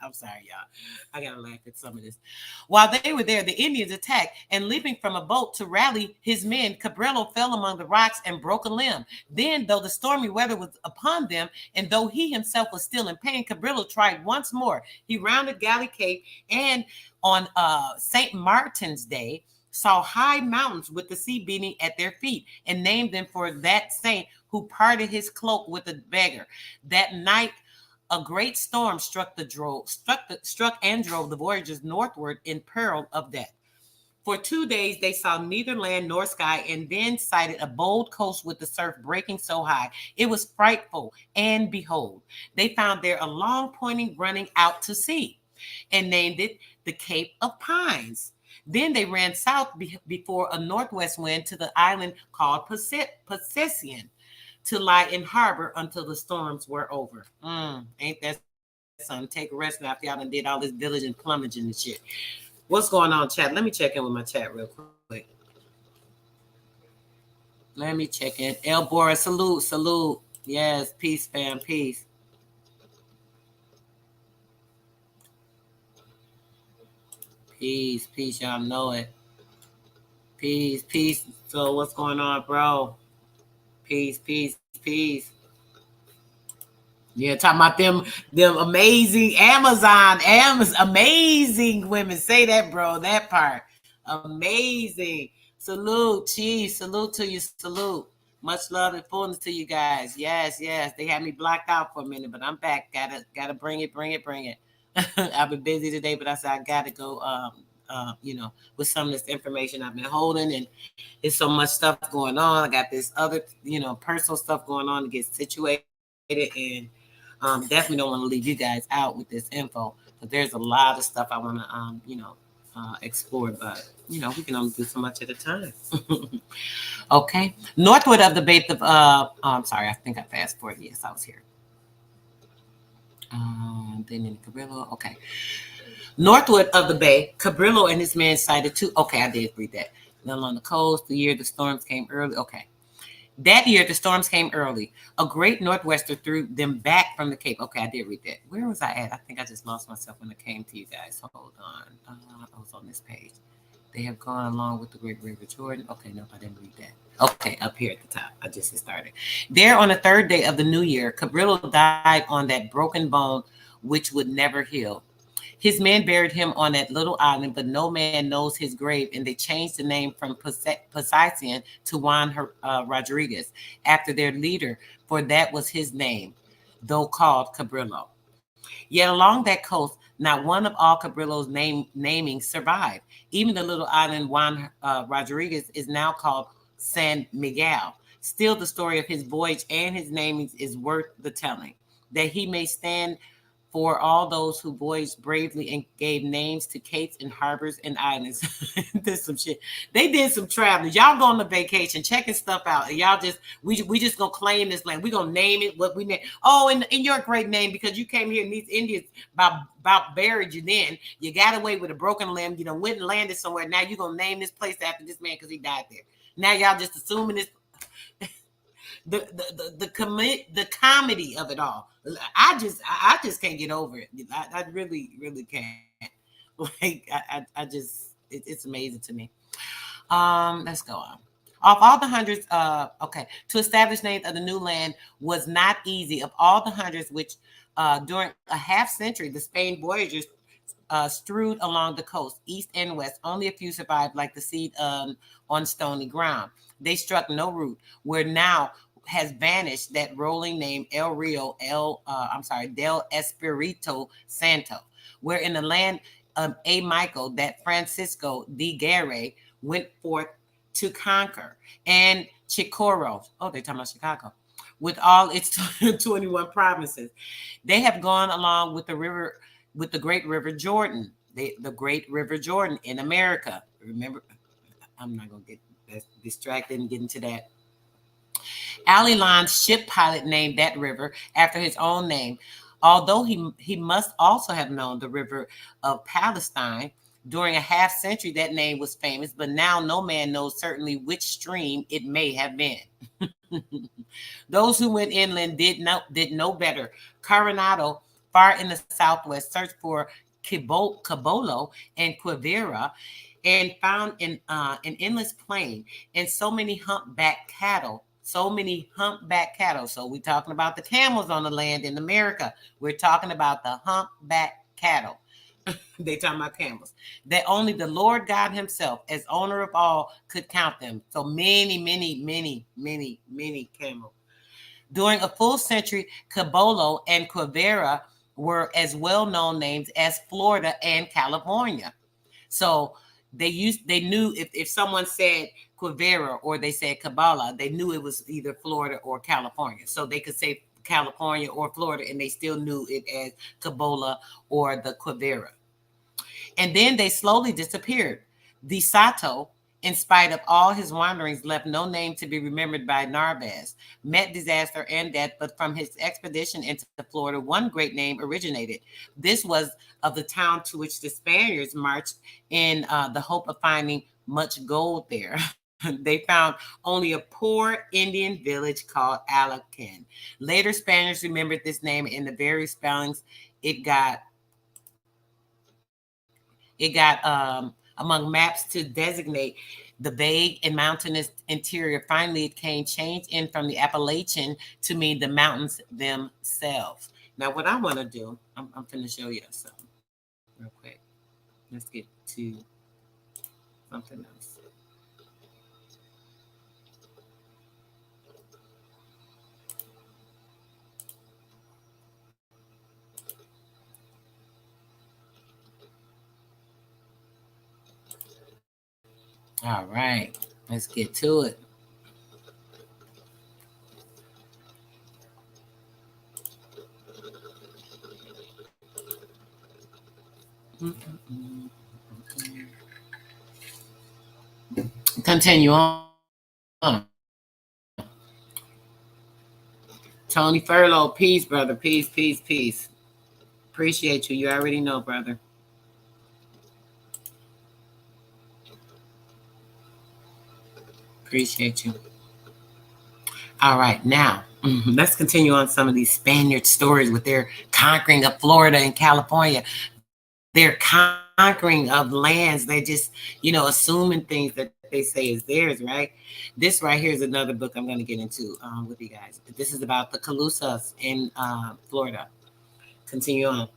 I'm sorry, y'all. I gotta laugh at some of this. While they were there, the Indians attacked, and leaping from a boat to rally his men, Cabrillo fell among the rocks and broke a limb. Then, though the stormy weather was upon them, and though he himself was still in pain, Cabrillo tried once more. He rounded Galley Cape, and on St. Martin's Day, saw high mountains with the sea beating at their feet, and named them for that saint who parted his cloak with a beggar. That night, a great storm struck and drove the voyagers northward in peril of death. For 2 days, they saw neither land nor sky, and then sighted a bold coast with the surf breaking so high. It was frightful, and behold, they found there a long pointing running out to sea, and named it the Cape of Pines. Then they ran south before a northwest wind to the island called Possession, to lie in harbor until the storms were over. Ain't that something? Take a rest now after y'all done did all this diligent plumaging and shit. What's going on, chat? Let me check in with my chat real quick. Let me check in. El Bora, salute. Yes, peace, fam, peace. Peace, y'all know it. Peace. So what's going on, bro? Peace. Yeah, talking about them amazing Amazon, amazing women. Say that, bro, that part. Amazing. Salute, Chief. Salute to you. Salute. Much love and fullness to you guys. Yes. They had me blocked out for a minute, but I'm back. Gotta bring it. I've been busy today, but I said I gotta go with some of this information I've been holding, and there's so much stuff going on. I got this other, personal stuff going on to get situated, and definitely don't want to leave you guys out with this info, but there's a lot of stuff I want to, explore, but, we can only do so much at a time. Okay. Northward of the Bay of, I'm sorry, I think I fast forwarded. Yes, I was here. Then in Cabrillo. Okay. Northward of the bay, Cabrillo and his men sighted 2. Okay, I did read that. Then along the coast, the year the storms came early. Okay. That year, the storms came early. A great northwester threw them back from the Cape. Okay, I did read that. Where was I at? I think I just lost myself when it came to you guys. Hold on. I was on this page. They have gone along with the Great River Jordan. Okay, nope, I didn't read that. Okay, up here at the top. I just started. There on the 3rd day of the new year, Cabrillo died on that broken bone which would never heal. His men buried him on that little island, but no man knows his grave, and they changed the name from Poseidon to Juan Rodriguez, after their leader, for that was his name, though called Cabrillo. Yet along that coast, not one of all Cabrillo's naming survived. Even the little island Juan Rodriguez is now called San Miguel. Still, the story of his voyage and his naming is worth the telling, that he may stand for all those who voyaged bravely and gave names to capes and harbors and islands. Did some shit. They did some traveling. Y'all going on vacation, checking stuff out, and y'all just we just gonna claim this land. We gonna name it what we name. Oh, and your great name because you came here and these Indians about buried you. Then you got away with a broken limb. You done went and landed somewhere. Now you gonna name this place after this man because he died there. Now y'all just assuming this. The comedy of it all. I just can't get over it. I really can't. Like I just it's amazing to me. Let's go on. Of all the hundreds, to establish names of the new land was not easy. Of all the hundreds which during a half century the Spain voyagers strewed along the coast, east and west, only a few survived, like the seed on stony ground. They struck no root. Where now has vanished that rolling name del Espirito Santo, where in the land of A. Michael that Francisco de Guerre went forth to conquer, and Chicoro, they're talking about Chicago, with all its 21 provinces. They have gone along with the river, with the great river Jordan, the great river Jordan in America. Remember, I'm not going to get distracted and get into that. Alilan's ship pilot named that river after his own name, although he must also have known the river of Palestine. During a half century, that name was famous, but now no man knows certainly which stream it may have been. Those who went inland did know better. Coronado, far in the southwest, searched for Cibolo and Quivira, and found an endless plain and so many humpback cattle. So we're talking about the camels on the land in America. We're talking about the humpback cattle. They talking about camels. That only the Lord God himself, as owner of all, could count them. So many camels. During a full century, Cibolo and Quivira were as well-known names as Florida and California. So they knew if someone said Quivira or they said Kabbalah, they knew it was either Florida or California. So they could say California or Florida, and they still knew it as Kabbalah or the Quivira. And then they slowly disappeared. De Soto, in spite of all his wanderings, left no name to be remembered by Narvaez. Met disaster and death, but from his expedition into Florida, one great name originated. This was of the town to which the Spaniards marched in the hope of finding much gold there. They found only a poor Indian village called Alacan. Later, Spaniards remembered this name in the various spellings it got among maps to designate the vague and mountainous interior. Finally, it came changed in from the Appalachian to mean the mountains themselves. Now, what I want to do, I'm going to show you something real quick. Let's get to something else. All right, let's get to it. Continue on. Tony Furlow, peace, brother. Peace. Appreciate you. You already know, brother. Appreciate you. All right, now let's continue on some of these Spaniard stories with their conquering of Florida and California. Their conquering of lands. They just, assuming things that they say is theirs, right? This right here is another book I'm going to get into with you guys. This is about the Calusas in Florida. Continue on.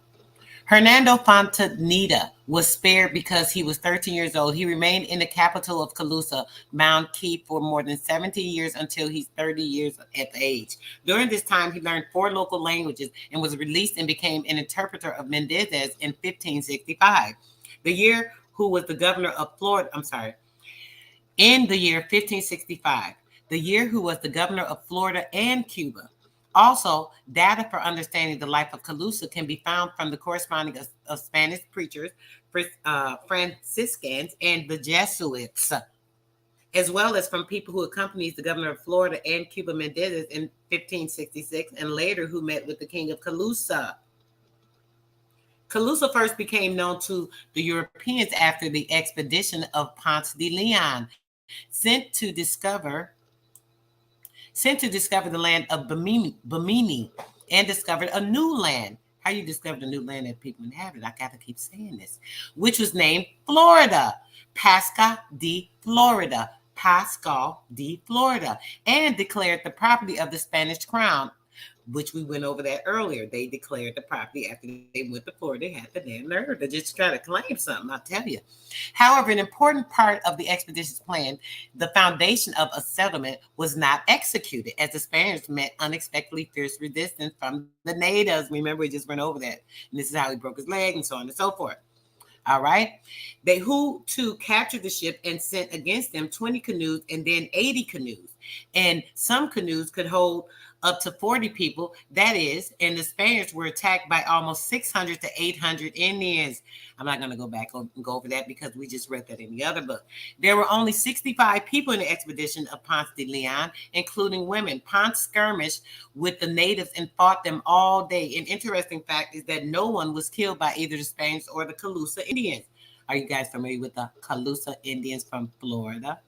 Hernando Fontaneda was spared because he was 13 years old. He remained in the capital of Calusa, Mount Keith, for more than 70 years until he's 30 years at the age. During this time, he learned 4 local languages and was released and became an interpreter of Mendez in 1565. The year who was the governor of Florida, in the year 1565, the year who was the governor of Florida and Cuba. Also, data for understanding the life of Calusa can be found from the corresponding of Spanish preachers, Franciscans, and the Jesuits, as well as from people who accompanied the governor of Florida and Cuba, Mendez, in 1566, and later who met with the king of Calusa. Calusa first became known to the Europeans after the expedition of Ponce de Leon, sent to discover the land of Bimini and discovered a new land. How you discovered a new land that people inhabited? I got to keep saying this, which was named Florida, Pascal de Florida, and declared the property of the Spanish crown, which we went over that earlier. They declared the property after they went to Florida. They had the damn nerve to just try to claim something, I'll tell you. However, an important part of the expedition's plan, the foundation of a settlement, was not executed as the Spaniards met unexpectedly fierce resistance from the natives. Remember, we just went over that. And this is how he broke his leg and so on and so forth. All right. They who too captured the ship and sent against them 20 canoes and then 80 canoes. And some canoes could hold up to 40 people, that is, and the Spaniards were attacked by almost 600 to 800 Indians. I'm not going to go back and go over that because we just read that in the other book. There were only 65 people in the expedition of Ponce de Leon, including women. Ponce skirmished with the natives and fought them all day. An interesting fact is that no one was killed by either the Spaniards or the Calusa Indians. Are you guys familiar with the Calusa Indians from Florida?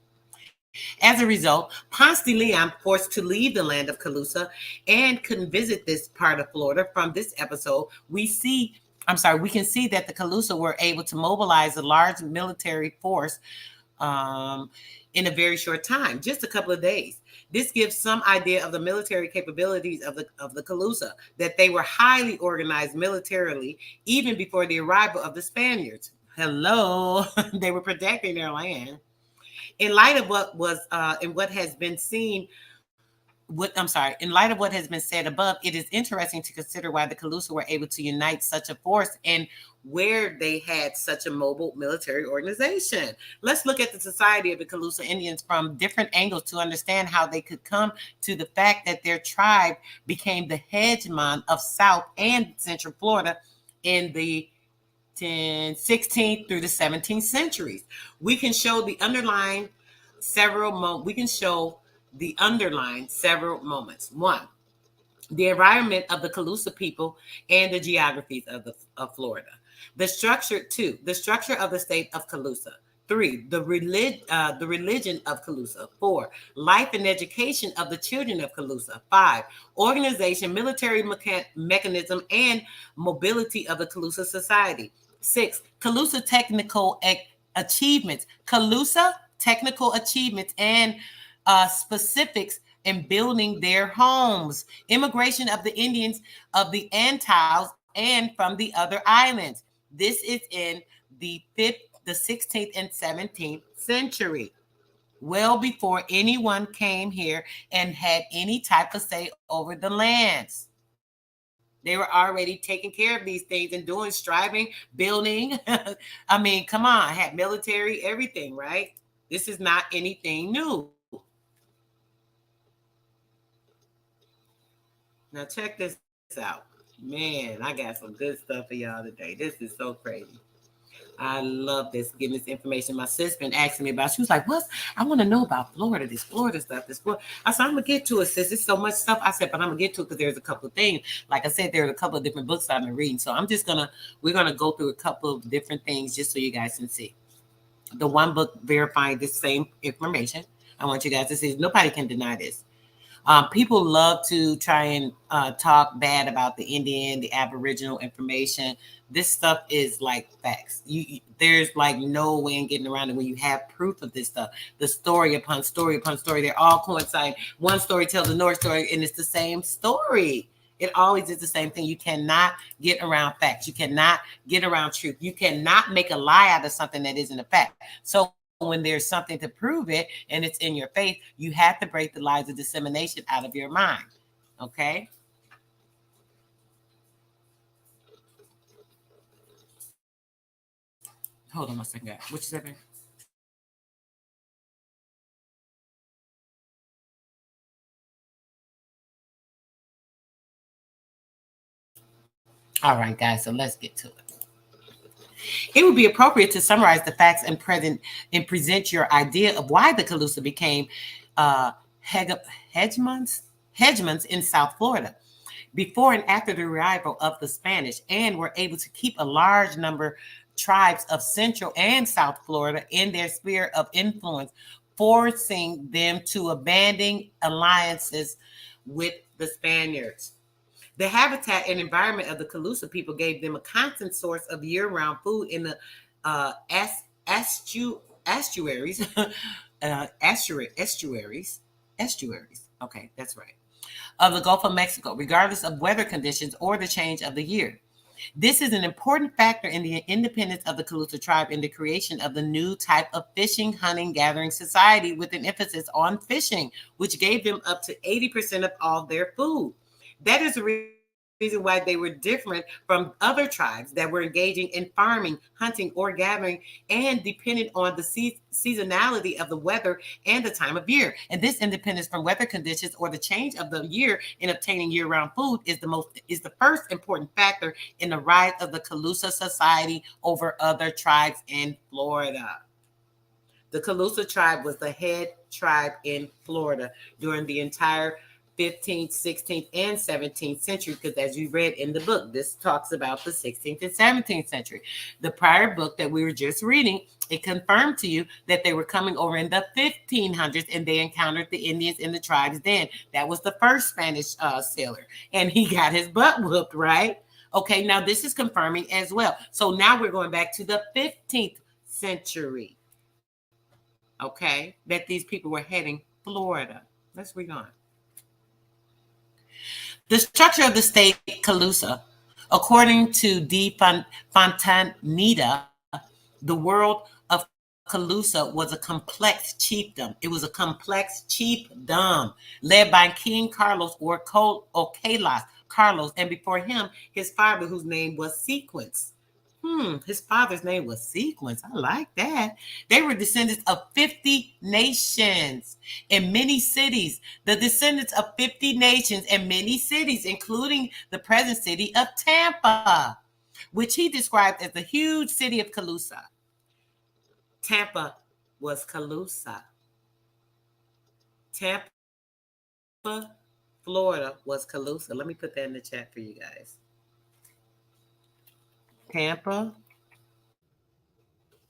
As a result, Ponce de Leon, forced to leave the land of Calusa and couldn't visit this part of Florida. From this episode, we can see that the Calusa were able to mobilize a large military force in a very short time, just a couple of days. This gives some idea of the military capabilities of the Calusa, that they were highly organized militarily even before the arrival of the Spaniards. Hello, they were protecting their land. In light of what has been said above, it is interesting to consider why the Calusa were able to unite such a force and where they had such a mobile military organization. Let's look at the society of the Calusa Indians from different angles to understand how they could come to the fact that their tribe became the hegemon of South and Central Florida in the 16th through the 17th centuries. We can show the underlying several moments. One, the environment of the Calusa people and the geographies of Florida. The structure of the state of Calusa. 3, the religion of Calusa. 4, life and education of the children of Calusa. 5, organization, military mechanism, and mobility of the Calusa society. 6, Calusa technical achievements. Calusa technical achievements and specifics in building their homes. Immigration of the Indians of the Antilles and from the other islands. This is in the 5th, the 16th, and 17th century, well before anyone came here and had any type of say over the lands. They were already taking care of these things and doing, striving, building. I mean, come on, had military, everything, right? This is not anything new. Now check this out. Man, I got some good stuff for y'all today. This is so crazy. I love this, getting this information. My sis been asking me about. She was like, "What? I want to know about Florida. This Florida stuff. This Florida." I said, "I'm gonna get to it, sis. It's so much stuff." I said, "But I'm gonna get to it because there's a couple of things. Like I said, there's a couple of different books I've been reading. So we're gonna go through a couple of different things just so you guys can see. The one book verifying this same information. I want you guys to see. Nobody can deny this. People love to try and talk bad about the Indian, the Aboriginal information. This stuff is like facts. There's like no way in getting around it when you have proof of this stuff. The story upon story upon story, they're all coincide. One story tells the North story, and it's the same story. It always is the same thing. You cannot get around facts. You cannot get around truth. You cannot make a lie out of something that isn't a fact. So when there's something to prove it and it's in your faith, you have to break the lies of dissemination out of your mind. Okay? Hold on a second. What you said, man? All right, guys, so let's get to it. It would be appropriate to summarize the facts and present your idea of why the Calusa became hegemons in South Florida before and after the arrival of the Spanish, and were able to keep a large number tribes of Central and South Florida in their sphere of influence, forcing them to abandon alliances with the Spaniards. The habitat and environment of the Calusa people gave them a constant source of year-round food in the estuaries. Estuaries. Okay, that's right. Of the Gulf of Mexico, regardless of weather conditions or the change of the year. This is an important factor in the independence of the Calusa tribe in the creation of the new type of fishing, hunting, gathering society with an emphasis on fishing, which gave them up to 80% of all their food. That is the reason why they were different from other tribes that were engaging in farming, hunting, or gathering, and dependent on the seasonality of the weather and the time of year. And this independence from weather conditions or the change of the year in obtaining year-round food is the first important factor in the rise of the Calusa society over other tribes in Florida. The Calusa tribe was the head tribe in Florida during the entire 15th, 16th, and 17th century, because as you read in the book, this talks about the 16th and 17th century. The prior book that we were just reading, it confirmed to you that they were coming over in the 1500s and they encountered the Indians in the tribes then. That was the first Spanish sailor, and he got his butt whooped, right? Okay, now this is confirming as well. So now we're going back to the 15th century, okay, that these people were heading Florida. Let's read on. The structure of the state Calusa, according to De Fontaneda, the world of Calusa was a complex chiefdom. It was a complex chiefdom led by King Carlos or Calas Carlos, and before him, his father, whose name was Sequence. His father's name was Sequence. I like that. They were descendants of 50 nations and many cities. The descendants of 50 nations and many cities, including the present city of Tampa, which he described as the huge city of Calusa. Tampa was Calusa. Tampa, Florida was Calusa. Let me put that in the chat for you guys. Tampa,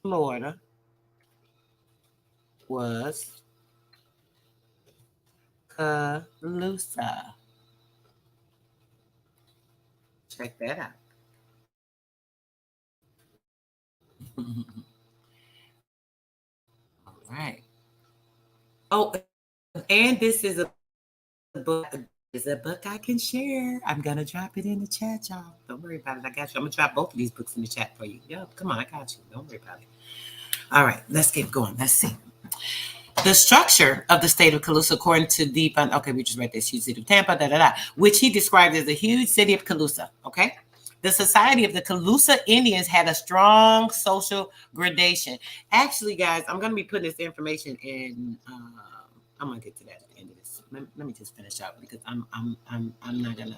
Florida was Calusa. Check that out. All right. Oh, and this is a book. It's a book I can share. I'm gonna drop it in the chat, y'all. Don't worry about it. I got you. I'm gonna drop both of these books in the chat for you. Yeah, come on, I got you. Don't worry about it. All right, let's get going. Let's see. The structure of the state of Calusa, according to okay, we just read this huge city of Tampa, which he described as the huge city of Calusa. Okay. The society of the Calusa Indians had a strong social gradation. Actually, guys, I'm going to be putting this information in. I'm going to get to that at the end of this. Let me just finish up because I'm not going to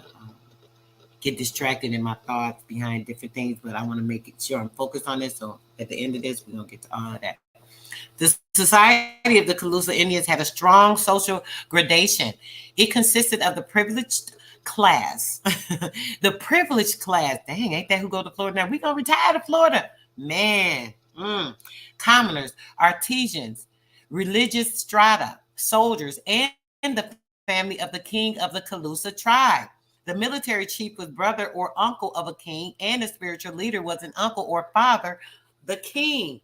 get distracted in my thoughts behind different things, but I want to make sure I'm focused on this. So at the end of this, we're going to get to all of that. The society of the Calusa Indians had a strong social gradation. It consisted of the privileged class. The privileged class. Dang, ain't that who go to Florida now? We gonna retire to Florida. Man. Commoners, artisans, religious strata, soldiers, and the family of the king of the Calusa tribe. The military chief was brother or uncle of a king, and the spiritual leader was an uncle or father, the king.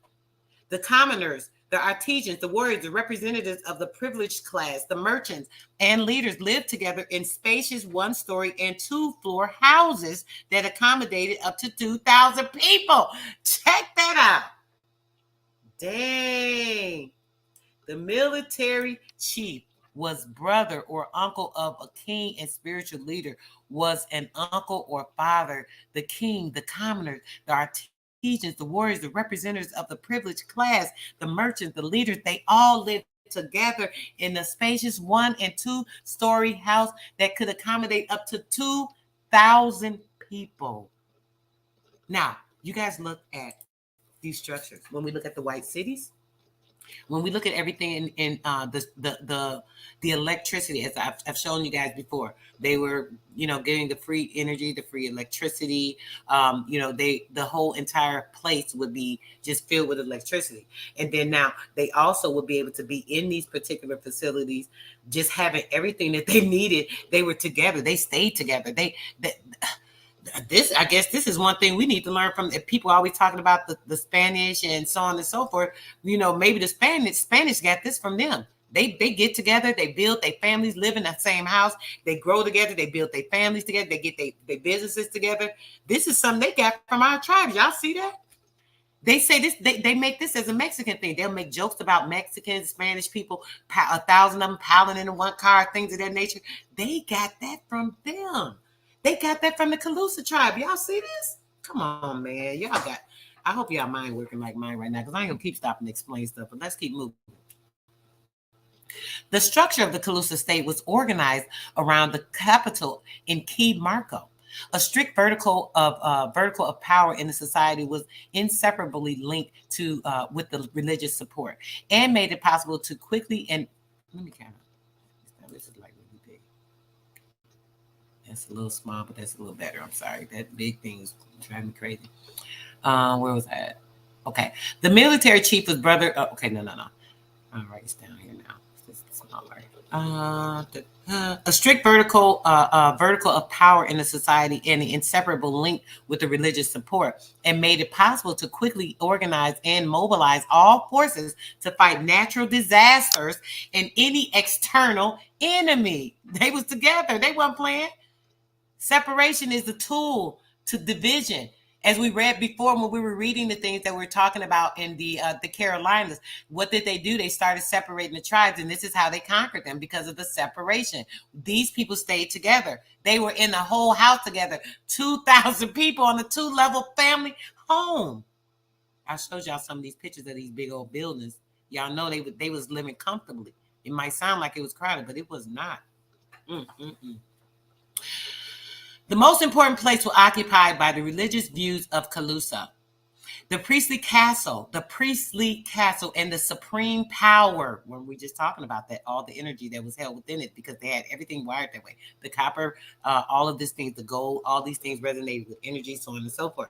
The commoners, The artisans, the warriors, the representatives of the privileged class, the merchants, and leaders lived together in spacious one-story and two-floor houses that accommodated up to 2,000 people. Check that out. Dang. The military chief was brother or uncle of a king, and spiritual leader was an uncle or father. The king, the commoners, the artisans, the warriors, the representatives of the privileged class, the merchants, the leaders, they all lived together in a spacious 1- and 2-story house that could accommodate up to 2,000 people. Now, you guys look at these structures. When we look at the white cities, when we look at everything in the electricity, as I've shown you guys before, they were, getting the free energy, the free electricity. The whole entire place would be just filled with electricity. And then now they also would be able to be in these particular facilities, just having everything that they needed. They were together. They stayed together. I guess this is one thing we need to learn from. People always talking about the Spanish and so on and so forth. Maybe the Spanish got this from them. They get together, they build their families, live in the same house, they grow together, they build their families together, they get their businesses together. This is something they got from our tribes. Y'all see that? They say this, they make this as a Mexican thing. They'll make jokes about Mexicans, Spanish people, 1,000 of them piling into one car, things of that nature. They got that from them. They got that from the Calusa tribe. Y'all see this? Come on, man. I hope y'all mind working like mine right now, because I ain't gonna keep stopping to explain stuff, but let's keep moving. The structure of the Calusa state was organized around the capital in Key Marco. A strict vertical of power in the society was inseparably linked to with the religious support, and made it possible to quickly and let me count. This is like really big. That's a little small, but that's a little better. I'm sorry. That big thing is driving me crazy. Where was that? Okay. The military chief was brother. Oh, okay, no. All right, it's down here now. It's smaller. A strict vertical of power in the society, and the inseparable link with the religious support, and made it possible to quickly organize and mobilize all forces to fight natural disasters and any external enemy. They was together. They weren't playing. Separation is the tool to division. As we read before, when we were reading the things that we're talking about in the Carolinas, what did they do? They started separating the tribes, and this is how they conquered them, because of the separation. These people stayed together. They were in the whole house together. 2,000 people on the 2-level family home. I showed y'all some of these pictures of these big old buildings. Y'all know they was living comfortably. It might sound like it was crowded, but it was not. The most important place was occupied by the religious views of Calusa. The priestly castle, and the supreme power, when we just talking about that, all the energy that was held within it, because they had everything wired that way. The copper, all of these things, the gold, all these things resonated with energy, so on and so forth.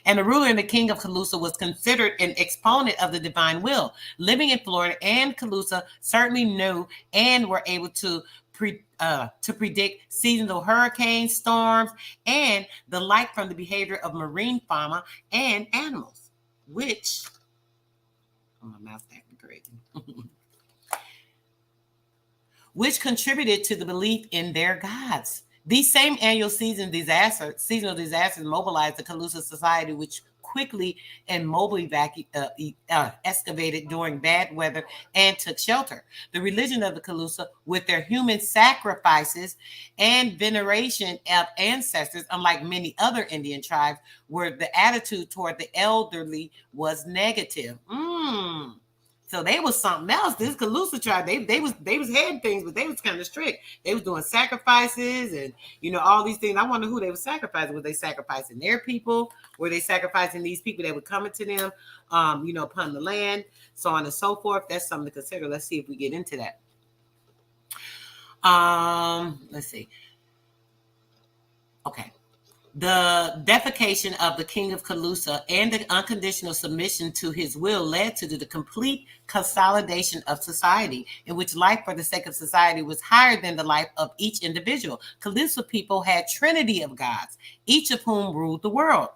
And the ruler and the king of Calusa was considered an exponent of the divine will. Living in Florida and Calusa certainly knew and were able to predict seasonal hurricanes, storms, and the like from the behavior of marine fauna and animals, which, my mouth's acting crazy, which contributed to the belief in their gods. These same annual seasonal disasters mobilized the Calusa society, which quickly and mobily excavated during bad weather and took shelter. The religion of the Calusa, with their human sacrifices and veneration of ancestors, unlike many other Indian tribes, where the attitude toward the elderly was negative. So they was something else. This Calusa tribe, they was heading things, but they was kind of strict. They was doing sacrifices and all these things. I wonder who they were sacrificing. Were they sacrificing their people? Were they sacrificing these people that were coming to them, upon the land, so on and so forth? That's something to consider. Let's see if we get into that. Let's see. Okay. The defecation of the king of Calusa and the unconditional submission to his will led to the complete consolidation of society, in which life for the sake of society was higher than the life of each individual. Calusa people had trinity of gods, each of whom ruled the world.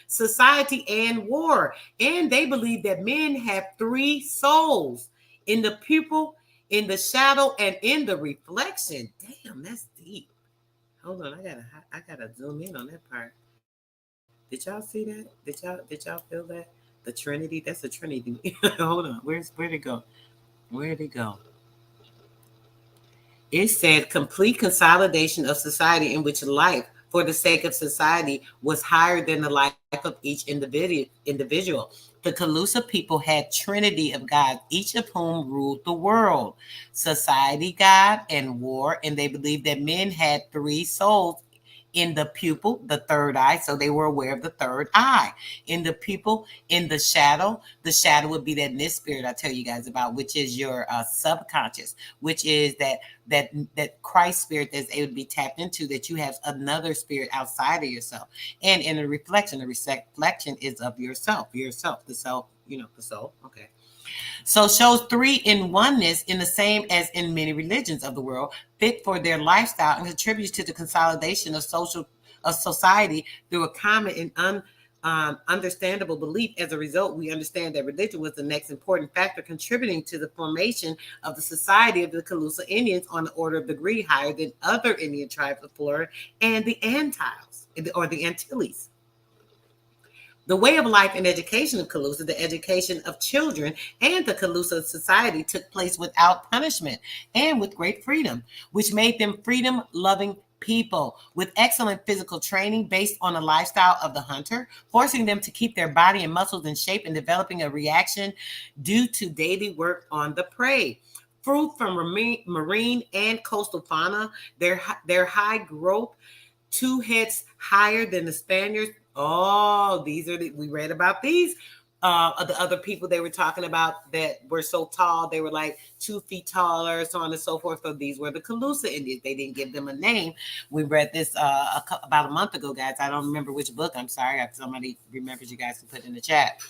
Society and war. And they believed that men have three souls: in the pupil, in the shadow, and in the reflection. Damn, that's deep. Hold on, I gotta zoom in on that part. Did y'all see that? Did y'all feel that? The Trinity. That's the Trinity. Hold on. Where'd it go? Where'd it go? It said complete consolidation of society, in which life for the sake of society was higher than the life of each individual. The Calusa people had trinity of gods, each of whom ruled the world: society, God, and war. And they believed that men had three souls: in the pupil, the third eye. So they were aware of the third eye. In the pupil, in the shadow would be that mist spirit I tell you guys about, which is your subconscious, which is that Christ spirit that's able to be tapped into, that you have another spirit outside of yourself. And in the reflection is of yourself, the self, the soul. Okay. So shows three in oneness, in the same as in many religions of the world, fit for their lifestyle, and contributes to the consolidation of society through a common and understandable belief. As a result, we understand that religion was the next important factor contributing to the formation of the society of the Calusa Indians on the order of degree higher than other Indian tribes of Florida and the Antilles, or the Antilles. The way of life and education of Calusa, the education of children and the Calusa society, took place without punishment and with great freedom, which made them freedom-loving people with excellent physical training based on the lifestyle of the hunter, forcing them to keep their body and muscles in shape and developing a reaction due to daily work on the prey. Fruit from marine and coastal fauna, their high growth, 2 heads higher than the Spaniards. Oh, we read about these. The other people they were talking about that were so tall, they were like 2 feet taller, so on and so forth. So these were the Calusa Indians. They didn't give them a name. We read this about a month ago, guys. I don't remember which book. I'm sorry. If somebody remembers, you guys can put it in the chat.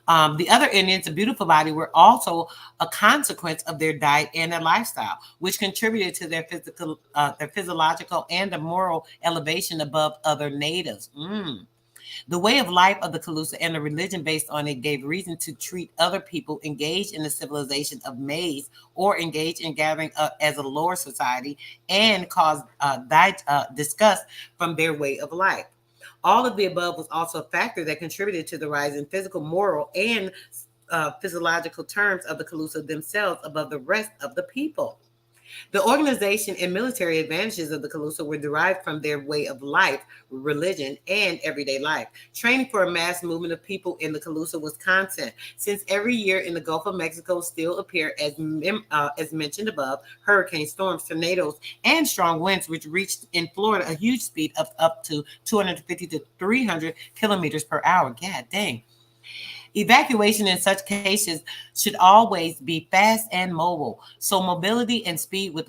The other Indians, a beautiful body, were also a consequence of their diet and their lifestyle, which contributed to their physiological and the moral elevation above other natives. The way of life of the Calusa and the religion based on it gave reason to treat other people engaged in the civilization of maize or engaged in gathering as a lower society, and caused disgust from their way of life. All of the above was also a factor that contributed to the rise in physical, moral, and physiological terms of the Calusa themselves above the rest of the people. The organization and military advantages of the Calusa were derived from their way of life, religion, and everyday life. Training for a mass movement of people in the Calusa was constant, since every year in the Gulf of Mexico still appear, as mentioned above, hurricane storms, tornadoes, and strong winds, which reached in Florida a huge speed of up to 250 to 300 kilometers per hour. God dang. Evacuation in such cases should always be fast and mobile. So mobility and speed with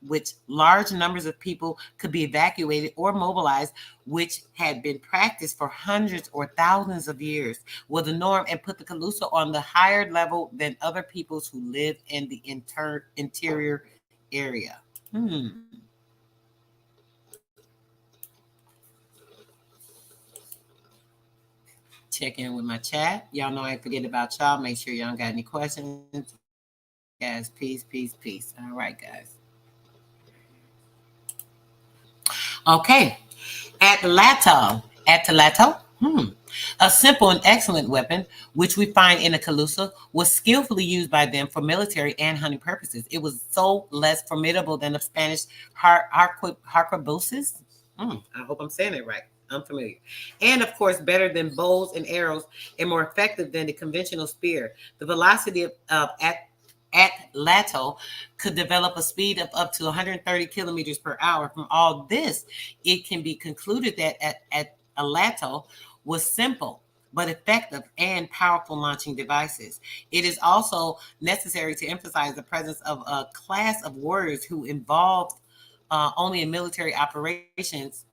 which large numbers of people could be evacuated or mobilized, which had been practiced for hundreds or thousands of years, was the norm, and put the Calusa on the higher level than other peoples who lived in the interior area. Check in with my chat. Y'all know I ain't forget about y'all. Make sure y'all got any questions. Guys, peace. All right, guys. Okay. Atlatl. A simple and excellent weapon, which we find in the Calusa, was skillfully used by them for military and hunting purposes. It was so less formidable than the Spanish arquebuses. I hope I'm saying it right. Unfamiliar. And of course, better than bows and arrows, and more effective than the conventional spear. The velocity of Atlatl could develop a speed of up to 130 kilometers per hour. From all this, it can be concluded that Atlatl was simple but effective and powerful launching devices. It is also necessary to emphasize the presence of a class of warriors who involved only in military operations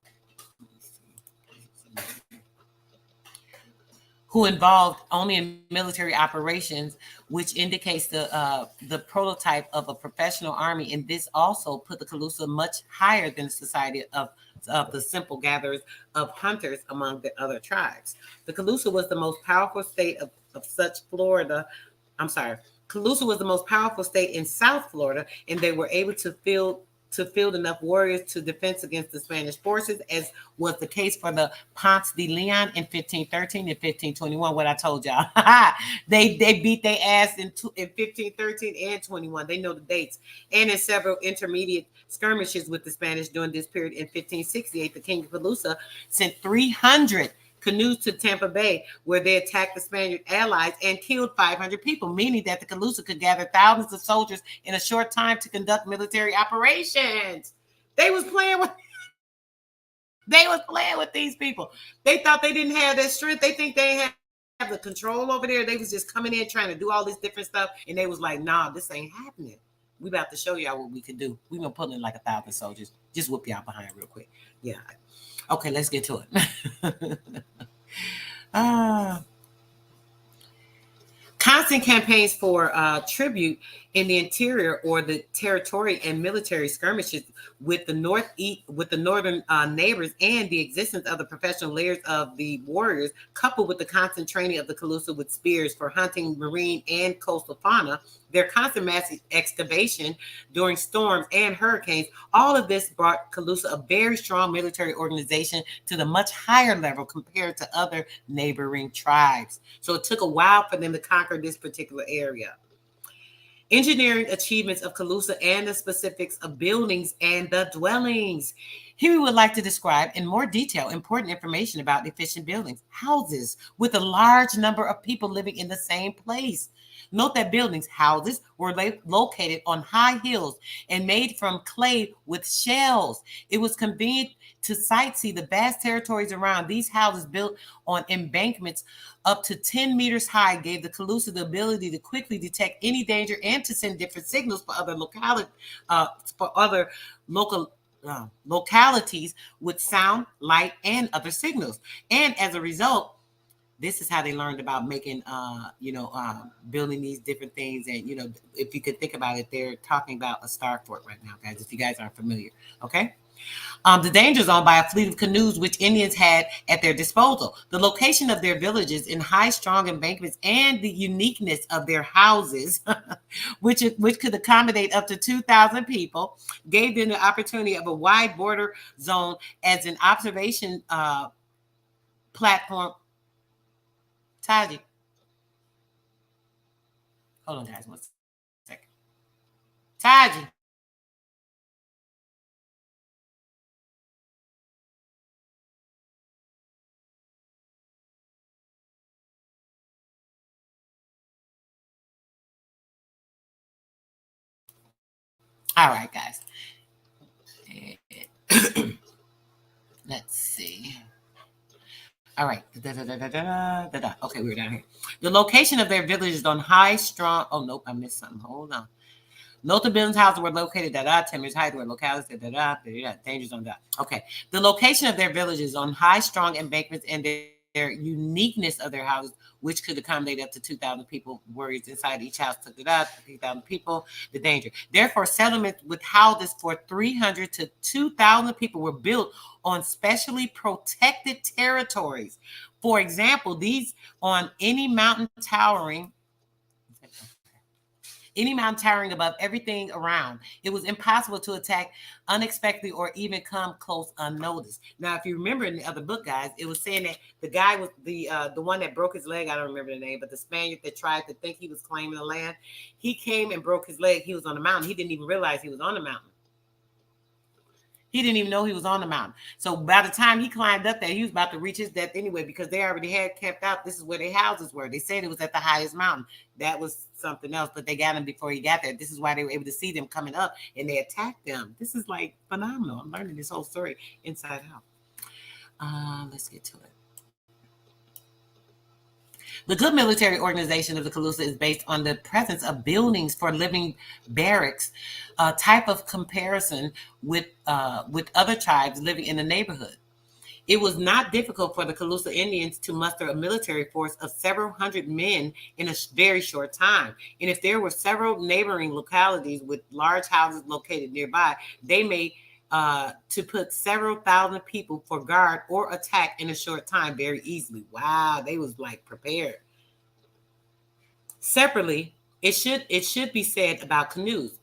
who involved only in military operations, which indicates the prototype of a professional army. And this also put the Calusa much higher than the society of the simple gatherers of hunters among the other tribes. The Calusa was the most powerful state of such Florida. I'm sorry. Calusa was the most powerful state in South Florida, and they were able to field enough warriors to defense against the Spanish forces, as was the case for the Ponce de Leon in 1513 and 1521. What I told y'all, they beat their ass in 1513 and 21. They know the dates, and in several intermediate skirmishes with the Spanish during this period. In 1568, the King of Calusa sent 300 canoes to Tampa Bay, where they attacked the Spaniard allies and killed 500 people, meaning that the Calusa could gather thousands of soldiers in a short time to conduct military operations. They was playing with these people. They thought they didn't have that strength. They think they have the control over there. They was just coming in trying to do all this different stuff, and they was like, nah, this ain't happening. We about to show y'all what we can do. We gonna put in like 1,000 soldiers. Just whoop y'all behind real quick. Yeah. Okay, let's get to it. Constant campaigns for tribute in the interior or the territory and military skirmishes with the northern neighbors, and the existence of the professional layers of the warriors, coupled with the constant training of the Calusa with spears for hunting, marine, and coastal fauna, their constant mass excavation during storms and hurricanes, all of this brought Calusa a very strong military organization to the much higher level compared to other neighboring tribes. So it took a while for them to conquer this particular area. Engineering achievements of Calusa and the specifics of buildings and the dwellings. Here we would like to describe in more detail important information about efficient buildings, houses with a large number of people living in the same place. Note that buildings, houses, were located on high hills and made from clay with shells. It was convenient to sightsee the vast territories around. These houses, built on embankments up to 10 meters high, gave the Calusa the ability to quickly detect any danger and to send different signals for other localities with sound, light, and other signals. And as a result, this is how they learned about making, building these different things. And, if you could think about it, they're talking about a star fort right now, guys, if you guys aren't familiar. Okay. The danger zone by a fleet of canoes which Indians had at their disposal, the location of their villages in high, strong embankments, and the uniqueness of their houses, which could accommodate up to 2,000 people, gave them the opportunity of a wide border zone as an observation platform. Taji, hold on, guys, 1 second. Taji. All right, guys. Let's see. All right. Okay, we're down here. The location of their villages on high, strong. Oh, nope, I missed something. Hold on. Note the buildings, houses were located 10 meters high, where localities, dangers on that. Okay. The location of their villages on high, strong embankments, and their uniqueness of their houses, which could accommodate up to 2,000 people. Warriors inside each house took it up, 3,000 people, the danger. Therefore, settlements with houses for 300 to 2,000 people were built on specially protected territories. For example, these on any mountain towering above everything around. It was impossible to attack unexpectedly or even come close unnoticed. Now, if you remember in the other book, guys, it was saying that the guy was the one that broke his leg. I don't remember the name, but the Spaniard that tried to think he was claiming the land, he came and broke his leg. He was on the mountain. He didn't even realize he was on the mountain. He didn't even know he was on the mountain. So by the time he climbed up there, he was about to reach his death anyway, because they already had kept out. This is where their houses were. They said it was at the highest mountain. That was something else, but they got him before he got there. This is why they were able to see them coming up, and they attacked them. This is like phenomenal. I'm learning this whole story inside out. Let's get to it. The good military organization of the Calusa is based on the presence of buildings for living barracks, a type of comparison with other tribes living in the neighborhood. It was not difficult for the Calusa Indians to muster a military force of several hundred men in a very short time. And if there were several neighboring localities with large houses located nearby, they may to put several thousand people for guard or attack in a short time very easily. Wow, they was like prepared. Separately, it should be said about canoes.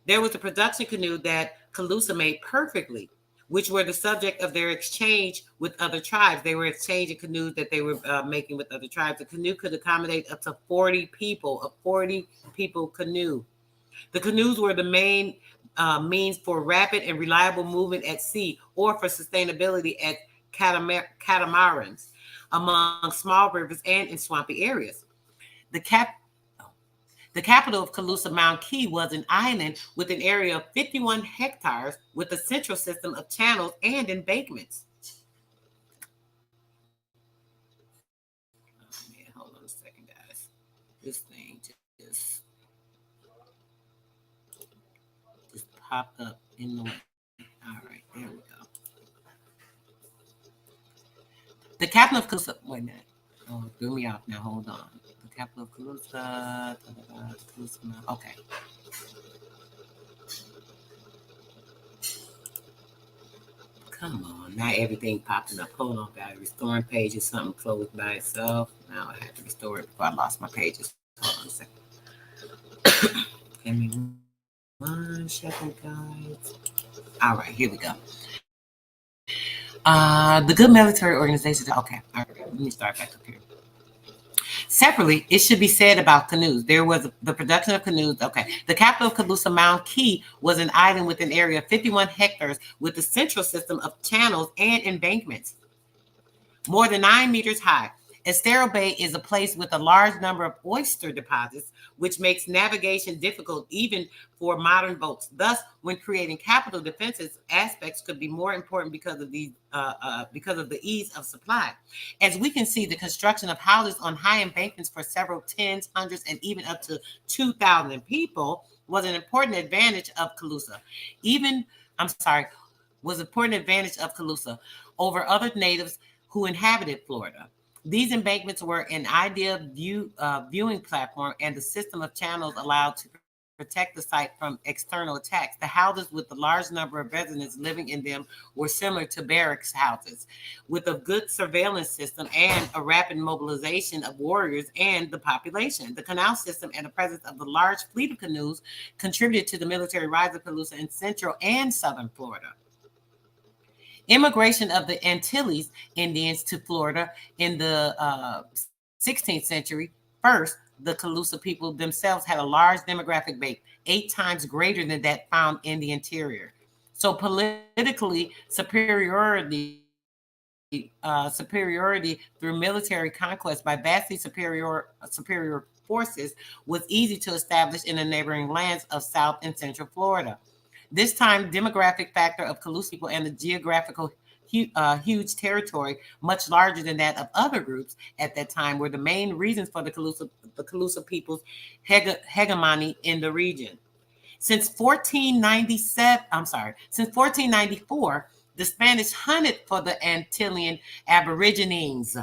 There was a production canoe that Calusa made perfectly, which were the subject of their exchange with other tribes. They were exchanging canoes that they were making with other tribes. The canoe could accommodate up to 40 people, a 40 people canoe. The canoes were the main means for rapid and reliable movement at sea or for sustainability at catamarans among small rivers and in swampy areas. The capital of Calusa, Mount Key, was an island with an area of 51 hectares with a central system of channels and embankments. Oh, man, hold on a second, guys. This thing just popped up in the way. All right, there we go. The capital of Calusa, wait a minute. Oh, it threw me off now. Hold on. The capital of Calusa. Okay. Come on. Not everything popping up. Hold on, guys. Restoring pages. Something closed by itself. Now I have to restore it before I lost my pages. Hold on a second. Give me 1 second, guys. All right, here we go. The good military organizations. Okay, all right. Let me start back up here. Separately, it should be said about canoes. There was the production of canoes. Okay. The capital of Calusa, Mount Key, was an island with an area of 51 hectares with a central system of channels and embankments, more than 9 meters high. Estero Bay is a place with a large number of oyster deposits, which makes navigation difficult even for modern boats. Thus, when creating capital defenses, aspects could be more important because of the ease of supply. As we can see, the construction of houses on high embankments for several tens, hundreds, and even up to 2,000 people was an important advantage of Calusa. Was an important advantage of Calusa over other natives who inhabited Florida. These embankments were an ideal viewing platform, and the system of channels allowed to protect the site from external attacks. The houses with the large number of residents living in them were similar to barracks houses, with a good surveillance system and a rapid mobilization of warriors and the population. The canal system and the presence of the large fleet of canoes contributed to the military rise of Calusa in central and southern Florida. Immigration of the Antilles Indians to Florida in the 16th century. First, the Calusa people themselves had a large demographic base, 8 times greater than that found in the interior. So politically, superiority through military conquest by vastly superior forces was easy to establish in the neighboring lands of South and Central Florida. This time, demographic factor of Calusa people and the geographical huge territory, much larger than that of other groups at that time, were the main reasons for the Calusa people's hegemony in the region. Since 1494, the Spanish hunted for the Antillean Aborigines.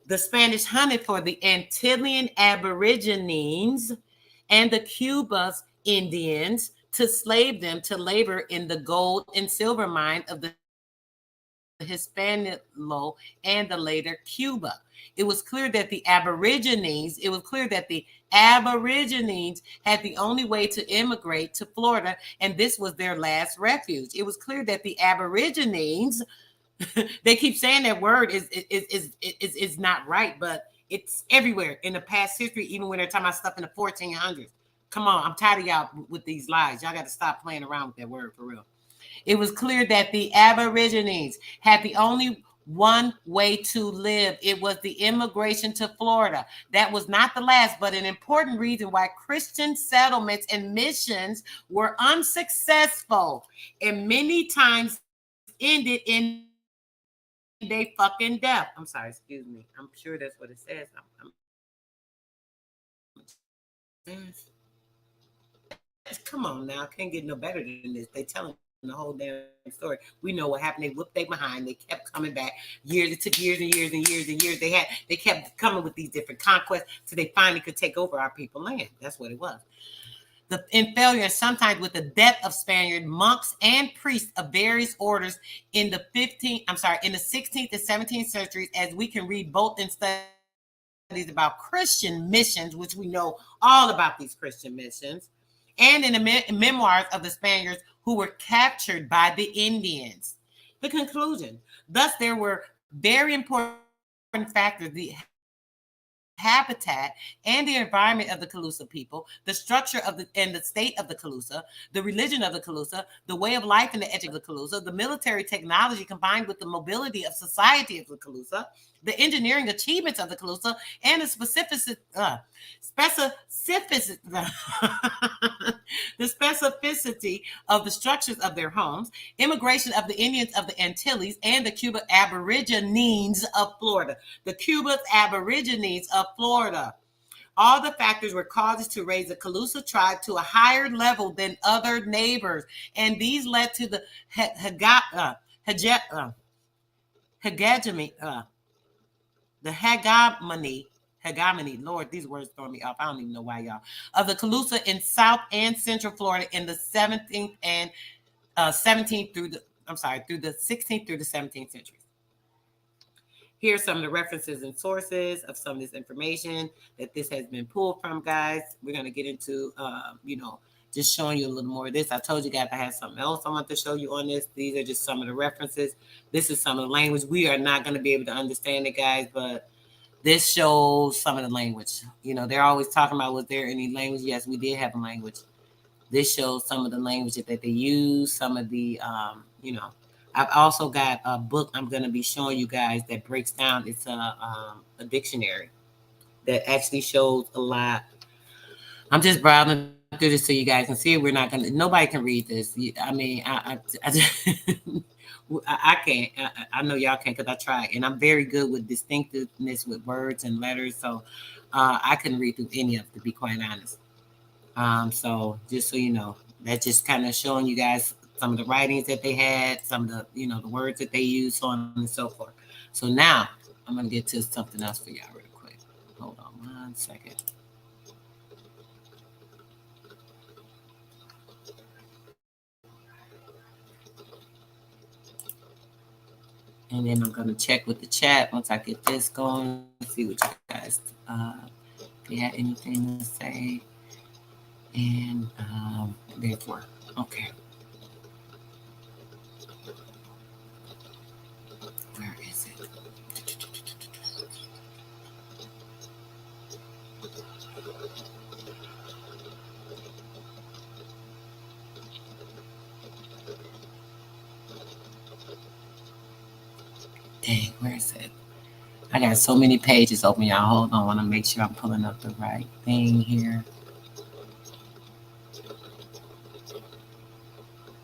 The Spanish hunted for the Antillean Aborigines and the Cubas Indians to slave them to labor in the gold and silver mine of the Hispaniola and the later Cuba. It was clear that the Aborigines had the only way to immigrate to Florida, and this was their last refuge. It was clear that the Aborigines, they keep saying that word is not right, but it's everywhere in the past history, even when they're talking about stuff in the 1400s. Come on, I'm tired of y'all with these lies. Y'all got to stop playing around with that word for real. It was clear that the Aborigines had the only one way to live. It was the immigration to Florida. That was not the last, but an important reason why Christian settlements and missions were unsuccessful and many times ended in their fucking death. I'm sorry, excuse me. I'm sure that's what it says. Come on now, can't get no better than this. They telling the whole damn story. We know what happened. They whooped they behind. They kept coming back. Years. It took years and years and years and years. They kept coming with these different conquests so they finally could take over our people land. That's what it was. In failure, and sometimes with the death of Spaniard monks and priests of various orders in the 16th and 17th centuries, as we can read both in studies about Christian missions, which we know all about these Christian missions, and in the memoirs of the Spaniards who were captured by the Indians. The conclusion, thus there were very important factors, the habitat and the environment of the Calusa people, the structure of the state of the Calusa, the religion of the Calusa, the way of life and the education of the Calusa, the military technology combined with the mobility of society of the Calusa, the engineering achievements of the Calusa, and the specificity of the structures of their homes, immigration of the Indians of the Antilles and the Cuban Aborigines of Florida. The Cuban Aborigines of Florida. All the factors were causes to raise the Calusa tribe to a higher level than other neighbors, and these led to the hegemony, Lord, these words throw me off. I don't even know why, y'all. Of the Calusa in South and Central Florida in the 17th and 17th through the 16th through the 17th centuries. Here's some of the references and sources of some of this information that this has been pulled from, guys. We're going to get into, just showing you a little more of this. I told you guys I had something else I want to show you on this. These are just some of the references. This is some of the language. We are not going to be able to understand it, guys, but this shows some of the language. You know, they're always talking about, was there any language? Yes, we did have a language. This shows some of the language that they use, some of the, I've also got a book I'm going to be showing you guys that breaks down. It's a dictionary that actually shows a lot. I'm just browsing through this so you guys can see. Nobody can read this. I mean, I can't. I know y'all can't because I tried. And I'm very good with distinctiveness with words and letters. So I couldn't read through any of it, to be quite honest. So just so you know, that's just kind of showing you guys some of the writings that they had, some of the, the words that they use, so on and so forth. So now I'm going to get to something else for y'all real quick. Hold on 1 second. And then I'm going to check with the chat once I get this going, see what you guys, if you had anything to say. And therefore, okay. Where is it? Dang, where is it? I got so many pages open, y'all. Hold on, I want to make sure I'm pulling up the right thing here.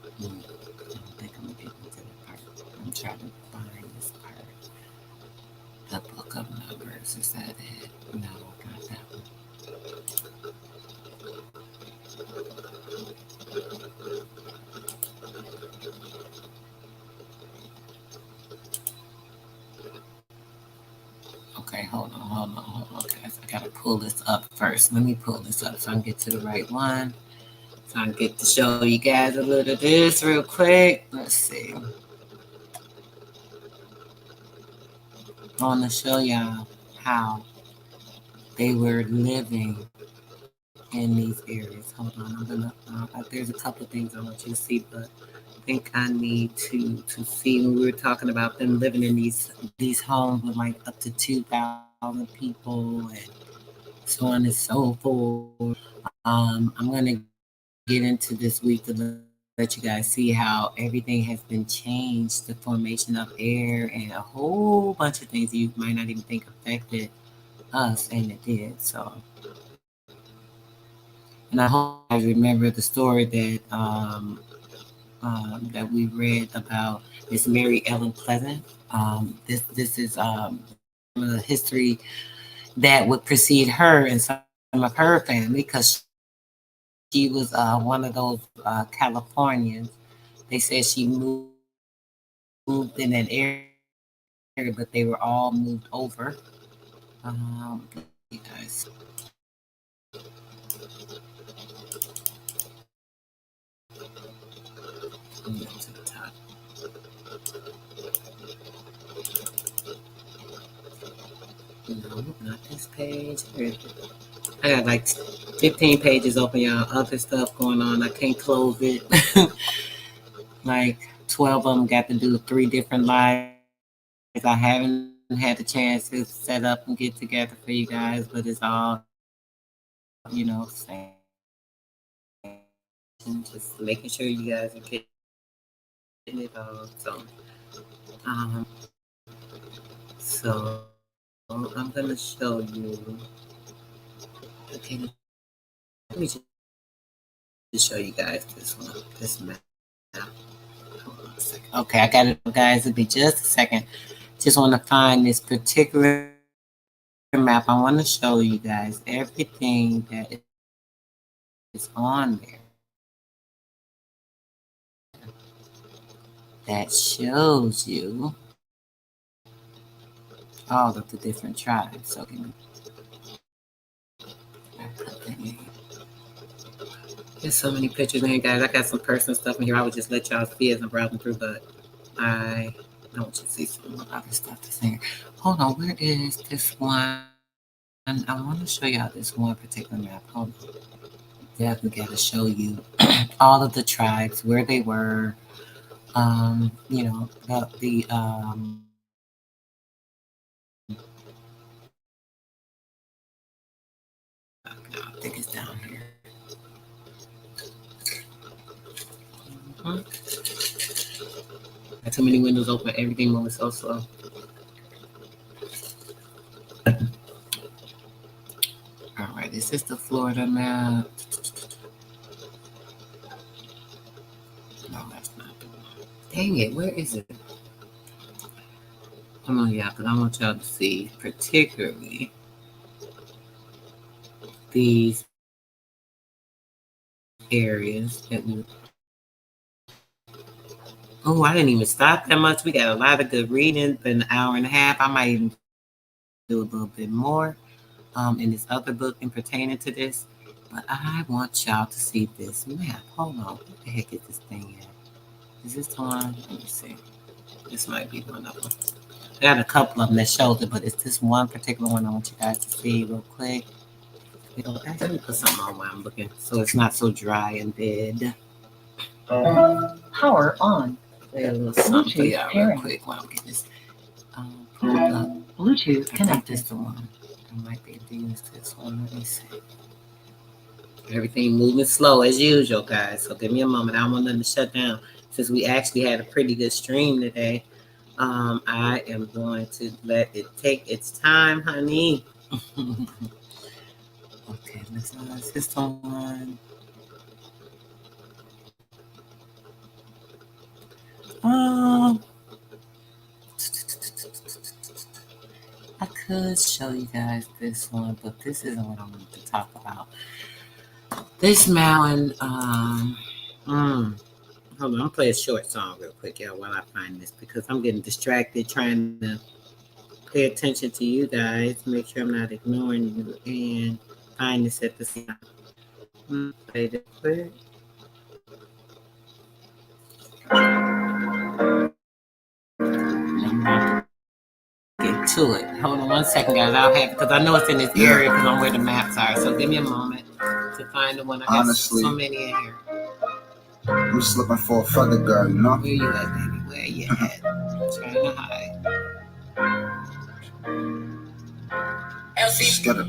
I don't think I'm getting to the part. I'm trying to find this part. The book of numbers, is that it? No, not that one. Okay, hold on, guys. I gotta pull this up first. Let me pull this up so I can get to the right one. So I can get to show you guys a little of this real quick. Let's see. I want to show y'all how they were living in these areas. Hold on, I'm gonna. There's a couple of things I want you to see, but I think I need to see when we were talking about them living in these homes with like up to 2,000 people and so on and so forth. I'm gonna get into this week to let you guys see how everything has been changed, the formation of air and a whole bunch of things you might not even think affected us, and it did. So, and I hope you guys remember the story that that we read about Miss Mary Ellen Pleasant. This is the history that would precede her and some of her family, because she was one of those Californians They said she moved in that area, but they were all moved over. You guys. To the top. No, not this page. I got like 15 pages open, y'all. Other stuff going on. I can't close it. Like 12 of them got to do 3 different lives. I haven't had the chance to set up and get together for you guys, but it's all, you know, same. Just making sure you guys are getting it all. So I'm gonna show you. Okay, let me just show you guys this one, this map. Hold on a second. Okay, I got it, guys. It'll be just a second. Just want to find this particular map. I want to show you guys everything that is on there that shows you all of the different tribes. So there's so many pictures in here, guys. I got some personal stuff in here. I would just let y'all see as I'm browsing through, but I don't want you to see some other stuff that's in here. Hold on, where is this one? And I want to show y'all this one particular map. Hold on. Definitely got to show you all of the tribes, where they were, you know, I think it's down here. Got too many windows open. Everything moving so slow. All right, this is the Florida map. No, that's not the one. Dang it, where is it? Come on, y'all, because I want y'all to see particularly these areas that we. Oh, I didn't even stop that much. We got a lot of good reading. Been an hour and a half. I might even do a little bit more in this other book and pertaining to this. But I want y'all to see this map. Hold on. What the heck is this thing at? Is this one? Let me see. This might be one of them. I got a couple of them that shows it, but it's this one particular one I want you guys to see real quick. Let me put something on while I'm looking so it's not so dry and dead. Power on. A little something for y'all real quick while I'm getting this pulled up. Bluetooth I think connected. this is the one. I might be able to use this one. Let me see. Everything moving slow as usual, guys. So give me a moment. I don't want nothing to shut down. Since we actually had a pretty good stream today, I am going to let it take its time, honey. Okay, let's this one. I could show you guys this one, but this isn't what I wanted to talk about. This mountain, hold on, I'm gonna play a short song real quick, y'all, while I find this, because I'm getting distracted trying to pay attention to you guys, make sure I'm not ignoring you, and find this at the same time. Play this quick. Get to it. Hold on one second, guys. I'll have, because I know it's in this area because I'm where the maps are. So give me a moment to find the one. I got Honestly, so many in here. I'm just looking for a feather girl, you know? Where you at, baby? Where you at? I'm trying to hide. Just get it.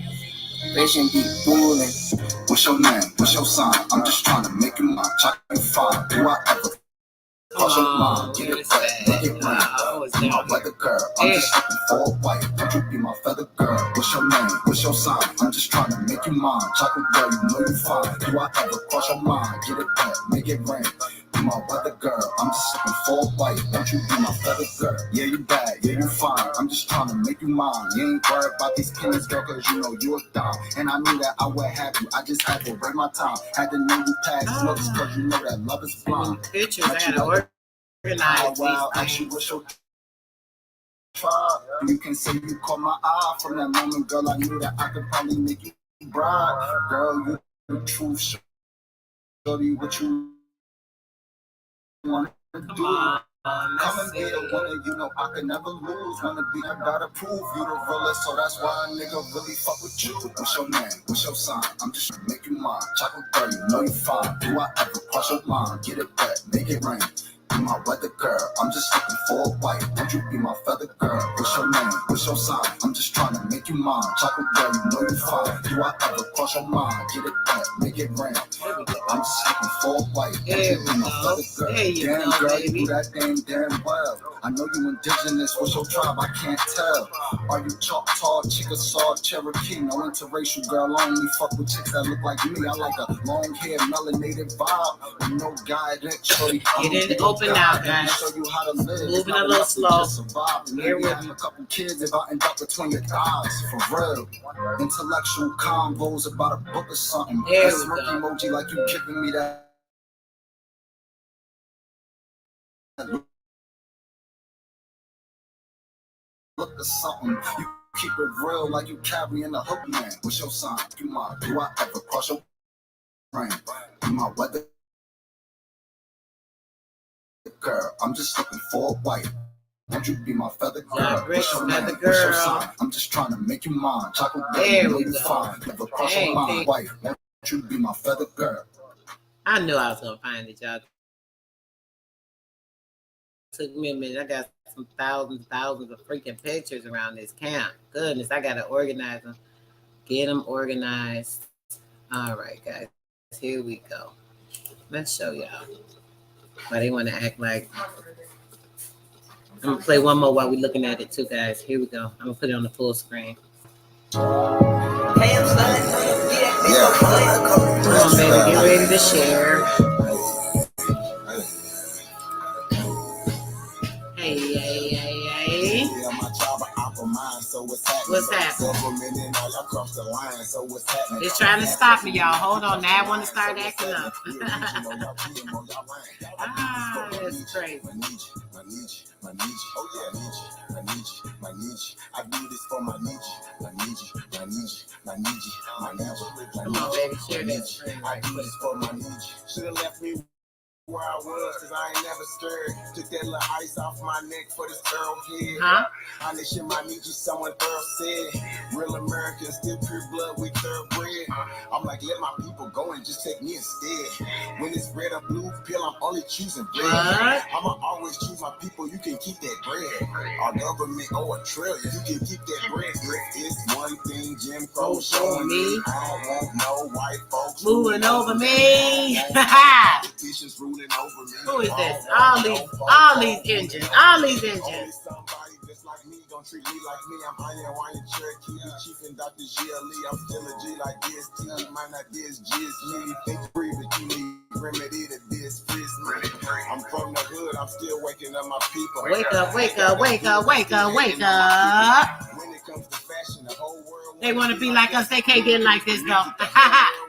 Vision be fooling. What's your name? What's your sign? I'm just trying to make you mine. Try to find. Do I ever cross your mind? Get it back. Make it rain. Be my weather girl. I'm just looking for a wife. Won't you be my feather girl? What's your name? What's your sign? I'm just trying to make you mine. Chocolate girl, you know you fine. Do I ever cross your mind? Get it back. Make it rain. Be my weather girl. I'm just looking for a wife. Won't you be my feather girl? Yeah, you bad. Yeah, you fine. I'm just trying trying to make you mine. You ain't worried about these pennies, girl, cause you know you a dime. And I knew that I would have you. I just had to break my time. Had to know you past looks, cause you know that love is blind. Pictures, I had to organize Wow, these actually, things. what's your tribe? You can say you caught my eye. From that moment, girl, I knew that I could probably make you bride. Girl, you the truth. Show you what you want to do. Come and be the winner, you know I can never lose. Wanna be, I gotta prove you the realest, so that's why a nigga really fuck with you. What's your name? What's your sign? I'm just trying to make you mine. Chocolate girl, you know you fine. Do I ever cross your line? Get it wet, make it rain. Be my weather girl, I'm just looking for a wife. Won't you be my feather girl? What's your name? What's your sign? I'm just trying to make you mine. Chocolate girl, you know you fine. Do I ever cross your mind? Get it wet, make it rain. I'm just looking for a wife. Won't you be my feather girl? There you Damn go, girl, baby. you do that thing damn well. I know you indigenous. What's your tribe? I can't tell. Are you Choctaw, Chickasaw, Cherokee? No interracial girl. I only fuck with chicks that look like me. I like a long hair, melanated vibe. With no guidance, shorty. Get it open now, guys. Show you how to live. Moving a little slow. Survive. And Here maybe with have a couple kids if I end up between your thighs. For real. Intellectual combos about a book or something. There That we smirk go. emoji like you giving me that. Look or something. You keep it real like you carrying a hook, man. What's your sign? You mine. Do I ever cross your brain? You my weather girl. I'm just looking for a wife. Won't you be my feather girl? Yeah, Rick, What's your feather name? What's your girl. sign? I'm just trying to make you mine. Chocolate girl, There you know we you go. fine. Never cross Hey, your mind, hey. wife. Won't you be my feather girl? I knew I was gonna find it, y'all. Took me a minute. I got some thousands of freaking pictures around this camp. Goodness, I gotta organize them. Get them organized. All right, guys. Here we go. Let's show y'all. Why they want to act like. I'm gonna play one more while we're looking at it too, guys. Here we go. I'm gonna put it on the full screen. Come on, baby, get ready to share. Hey. What's happening? It's trying to stop me, y'all. Hold on. Now I want to start acting up. That's crazy. Come on, baby, share that screen right quick. Should have left me where I was, cause I ain't never scared. Took that little ice off my neck for this girl head. Huh? I need you, my need you, someone thorough said. Real Americans, still pure blood, we thoroughbred. I'm like, let my people go and just take me instead. When it's red or blue pill, I'm only choosing red. What? I'ma always choose my people, you can keep that bread. Our government or a trillion, you can keep that bread. If it's one thing Jim Crow showing me, I don't want no white folks Moving over me. politicians ruling over me. Who is this? All these engines. Only somebody just like me gon' treat me like me. I'm Iron Wine Cherokee, the chief and Dr. GLE. I'm still a G like DST. Might not this just me. Think free, but you need remedy to this fizz me. I'm from the hood, I'm still waking up my people. Wake up, wake up, wake up, wake up, wake up. When it comes to fashion, the whole world They want to be like us. They can't get like this, though.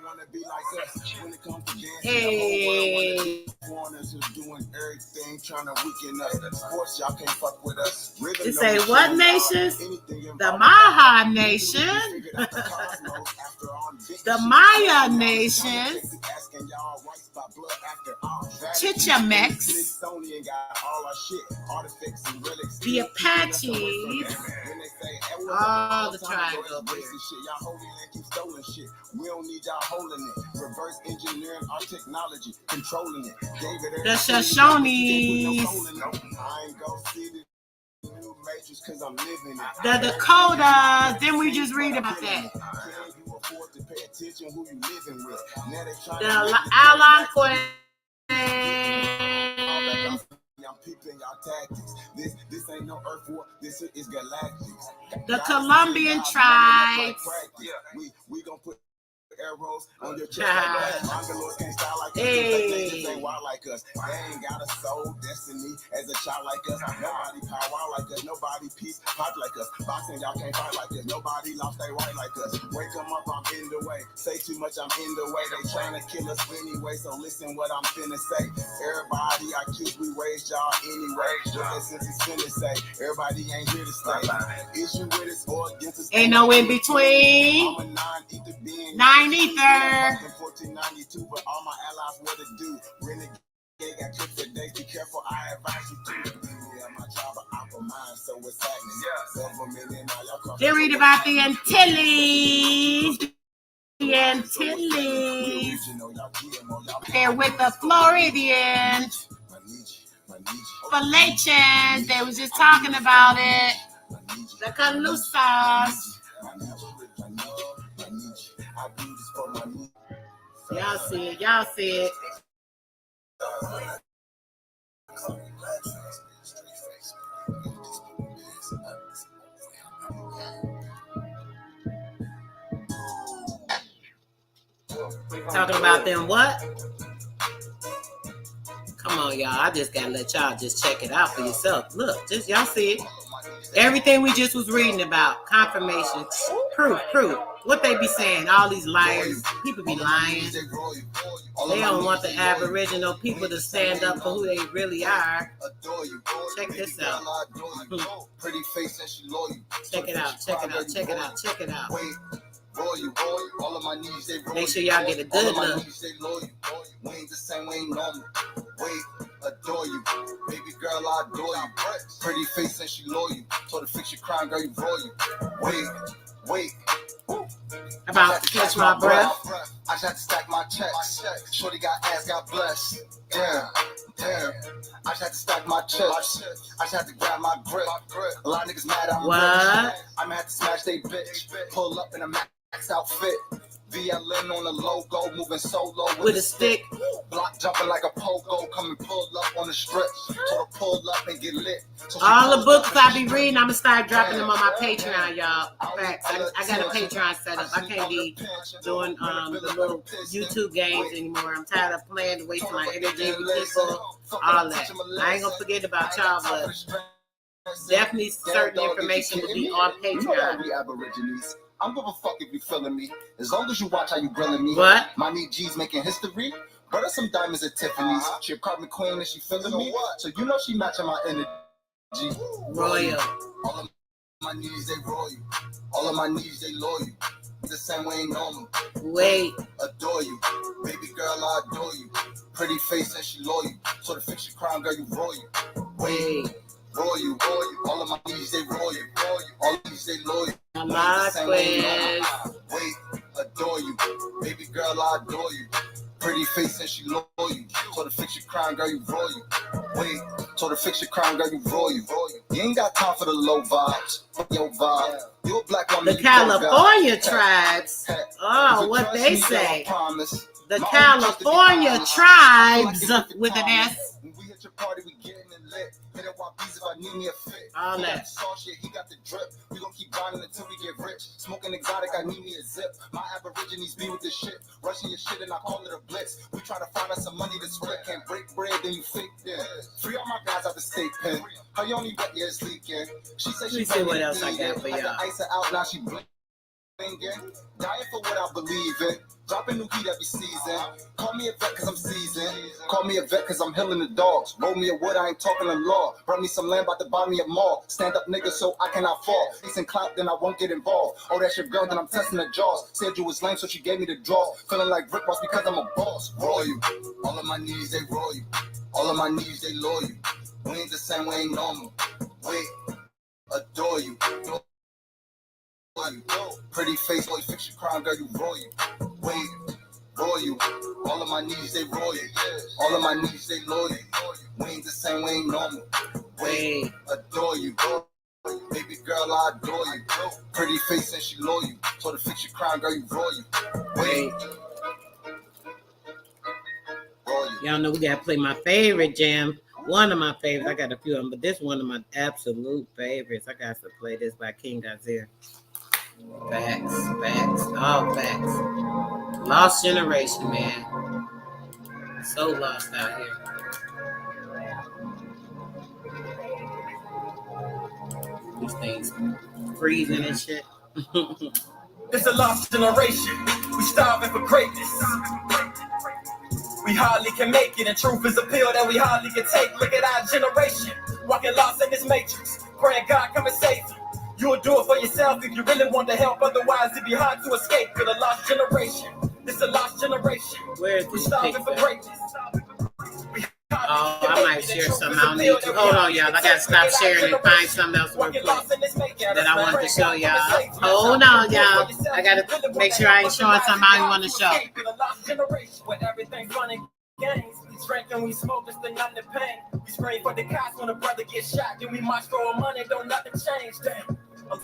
wanna be like us. When it comes to dancing, Hey. foreigners are doing everything, trying to weaken us. Sports, y'all can't fuck with us. Rhythm, They no say, machine, what nations? anything The involved. Maha Nation. Figured out the cosmos after all this The shit. Maya Nations. Asking y'all rights by blood after all that. Chichimex. Smithsonian got all our shit, artifacts and relics. The Apaches. When they say, All the tribes tribes up here. shit. Y'all holding and keep stolen shit. We don't need y'all holding it. Reverse engineering our technology, controlling it. The Shoshones. I ain't go see the new matrix cause I'm living it. The Dakotas. Didn't we just read about that? Can you afford to pay attention who you living with? Now they trying The Algonquins. I'm peeping y'all tactics. This ain't no Earth war. This is galactics. The Colombian tribes. We gonna put arrows on your chest. Mongoloids can't style like us. They ain't wild like us. They ain't got a soul, destiny as a child like us. Nobody power like us. Nobody peace pop like us. Boxing, y'all can't fight like us. Nobody lost their right like us. Wake them up, I'm in the way. Say too much, I'm in the way. They trying to kill us anyway, so listen what I'm finna say. Everybody I kiss, we raised y'all anyway. What that sense is finna say. Everybody ain't here to stay. Issue with us or against us. Ain't no in between. I'm a non-ether being. 9-ether. 1492, but all my allies what to do. Renegade got clipped for days. Be careful, I advise you to. Yeah, my job of aqua mind, so it's happening. Government and all y'all. They read about the Antilles. The Antilles. They're with the Floridians. Falachans. They was just talking about it. The Calusas. Y'all see it. Y'all see it. Talking about them what? Come on, y'all. I just gotta let y'all just check it out for yourself. Look, just y'all see it. Everything we just was reading about. Confirmation. Proof. What they be saying? All these liars. People be lying. They don't want the Aboriginal people to stand up for who they really are. Check this out. Check it out. All of my knees, they roll. Make sure y'all get a good look. We ain't the same, we ain't normal. Wait, adore you. Baby girl, I adore you. Pretty face and she loyal. Told her fix your crime, girl, you royal. Wait. About to catch my breath. I just had to stack my checks. Shorty got ass, God bless. Damn. I just had to stack my chips. I just had to grab my grip. A lot of niggas mad I'm what? rich. I'm gonna have to smash they bitch. Pull up in a max outfit. VLN on the logo, moving solo With a stick. Block jumping like a pogo, come and pull up on the strip. So to pull up and get lit. So All the books I be reading, I'm gonna start dropping them on my Patreon, y'all. In fact, I got a Patreon set up. I can't be doing the little YouTube games anymore. I'm tired of playing to waste my energy with people, all that. I ain't gonna forget about y'all, but definitely certain information will be on Patreon. We Aborigines. I'm gonna fuck if you feeling me. As long as you watch how you grilling me. What? My knee G's making history. Brother, some diamonds at Tiffany's. She a carbon queen and she feeling me. So you know she matching my energy. Royal. All of my knees, they royal. All of my knees, they loyal. The same way ain't normal. Wait. Adore you. Baby girl, I adore you. Pretty face and she loyal. So to fix your crime, girl, you royal. Wait. Royal. All of my knees, they royal. All of these, they loyal. Wait, adore you. Baby girl, I adore you. Pretty face and she loyal. Told her fix your crime, girl, you royal. Told her fix your crime, girl, you royal. You ain't got time for the low vibes. Yo vibe. You a black woman. The California tribes. Oh, what they say. The California tribes with an S. When we hit your party, we getting it lit. Hit it while bees if I need me a fit. All He that. got the sauce shit, he got the drip. We gon' keep grinding until we get rich. Smoking exotic, I need me a zip. My Aborigines be with this shit. Rushing your shit and I call it a blitz. We try to find us some money to split. Can't break bread, then you fake them. Free all my guys out the state pen. How you only got years leaking? She said Let me she see what else I got for Had y'all. to ice her out, now she blinking. Dying for what I believe in. Dropping new heat every season. Call me a vet cause I'm seasoned. Call me a vet cause I'm healing the dogs. Roll me a wood, I ain't talking the law. Run me some land, about to buy me a mall. Stand up nigga so I cannot fall. Decent clout, then I won't get involved. Oh, that's your girl, then I'm testing the jaws. Said you was lame, so she gave me the draw. Feeling like Rick Ross because I'm a boss. Royal. All of my knees, they royal. All of my knees, they loyal. We ain't the same, we ain't normal. Wait, adore you. Pretty face, boy, fix your crime, girl, you royal. Wait, royal. All of my knees, they royal. All of my knees, they loyal. We ain't the same, we ain't normal. Wait, adore you. Baby girl, I adore you. Pretty face and she loyal. Told her fix your crime, girl, you royal. Wait. Y'all know we gotta play my favorite jam. One of my favorites. I got a few of them, but this one of my absolute favorites. I got to play this by King Gazir. Facts. All facts. Lost generation, man. So lost out here. These things freezing and shit. It's a lost generation. We starving for greatness. We hardly can make it, and truth is a pill that we hardly can take. Look at our generation, walking lost in this matrix. Praying God come and save you. You'll do it for yourself if you really want to help. Otherwise, it'd be hard to escape. For the lost generation, it's a lost generation. Where is We this starving for picture? greatness. Oh, I might share something. I don't need to. Hold on, y'all. I gotta stop sharing and find something else real quick that I wanted to show y'all. Hold on, y'all. I gotta make sure I ain't showing something I want to show. When everything fun and games, we drink and we smoke just to numb the pain. We scream for the cops when a brother gets shot. Then we march for our money, don't nothing change. Damn, I'm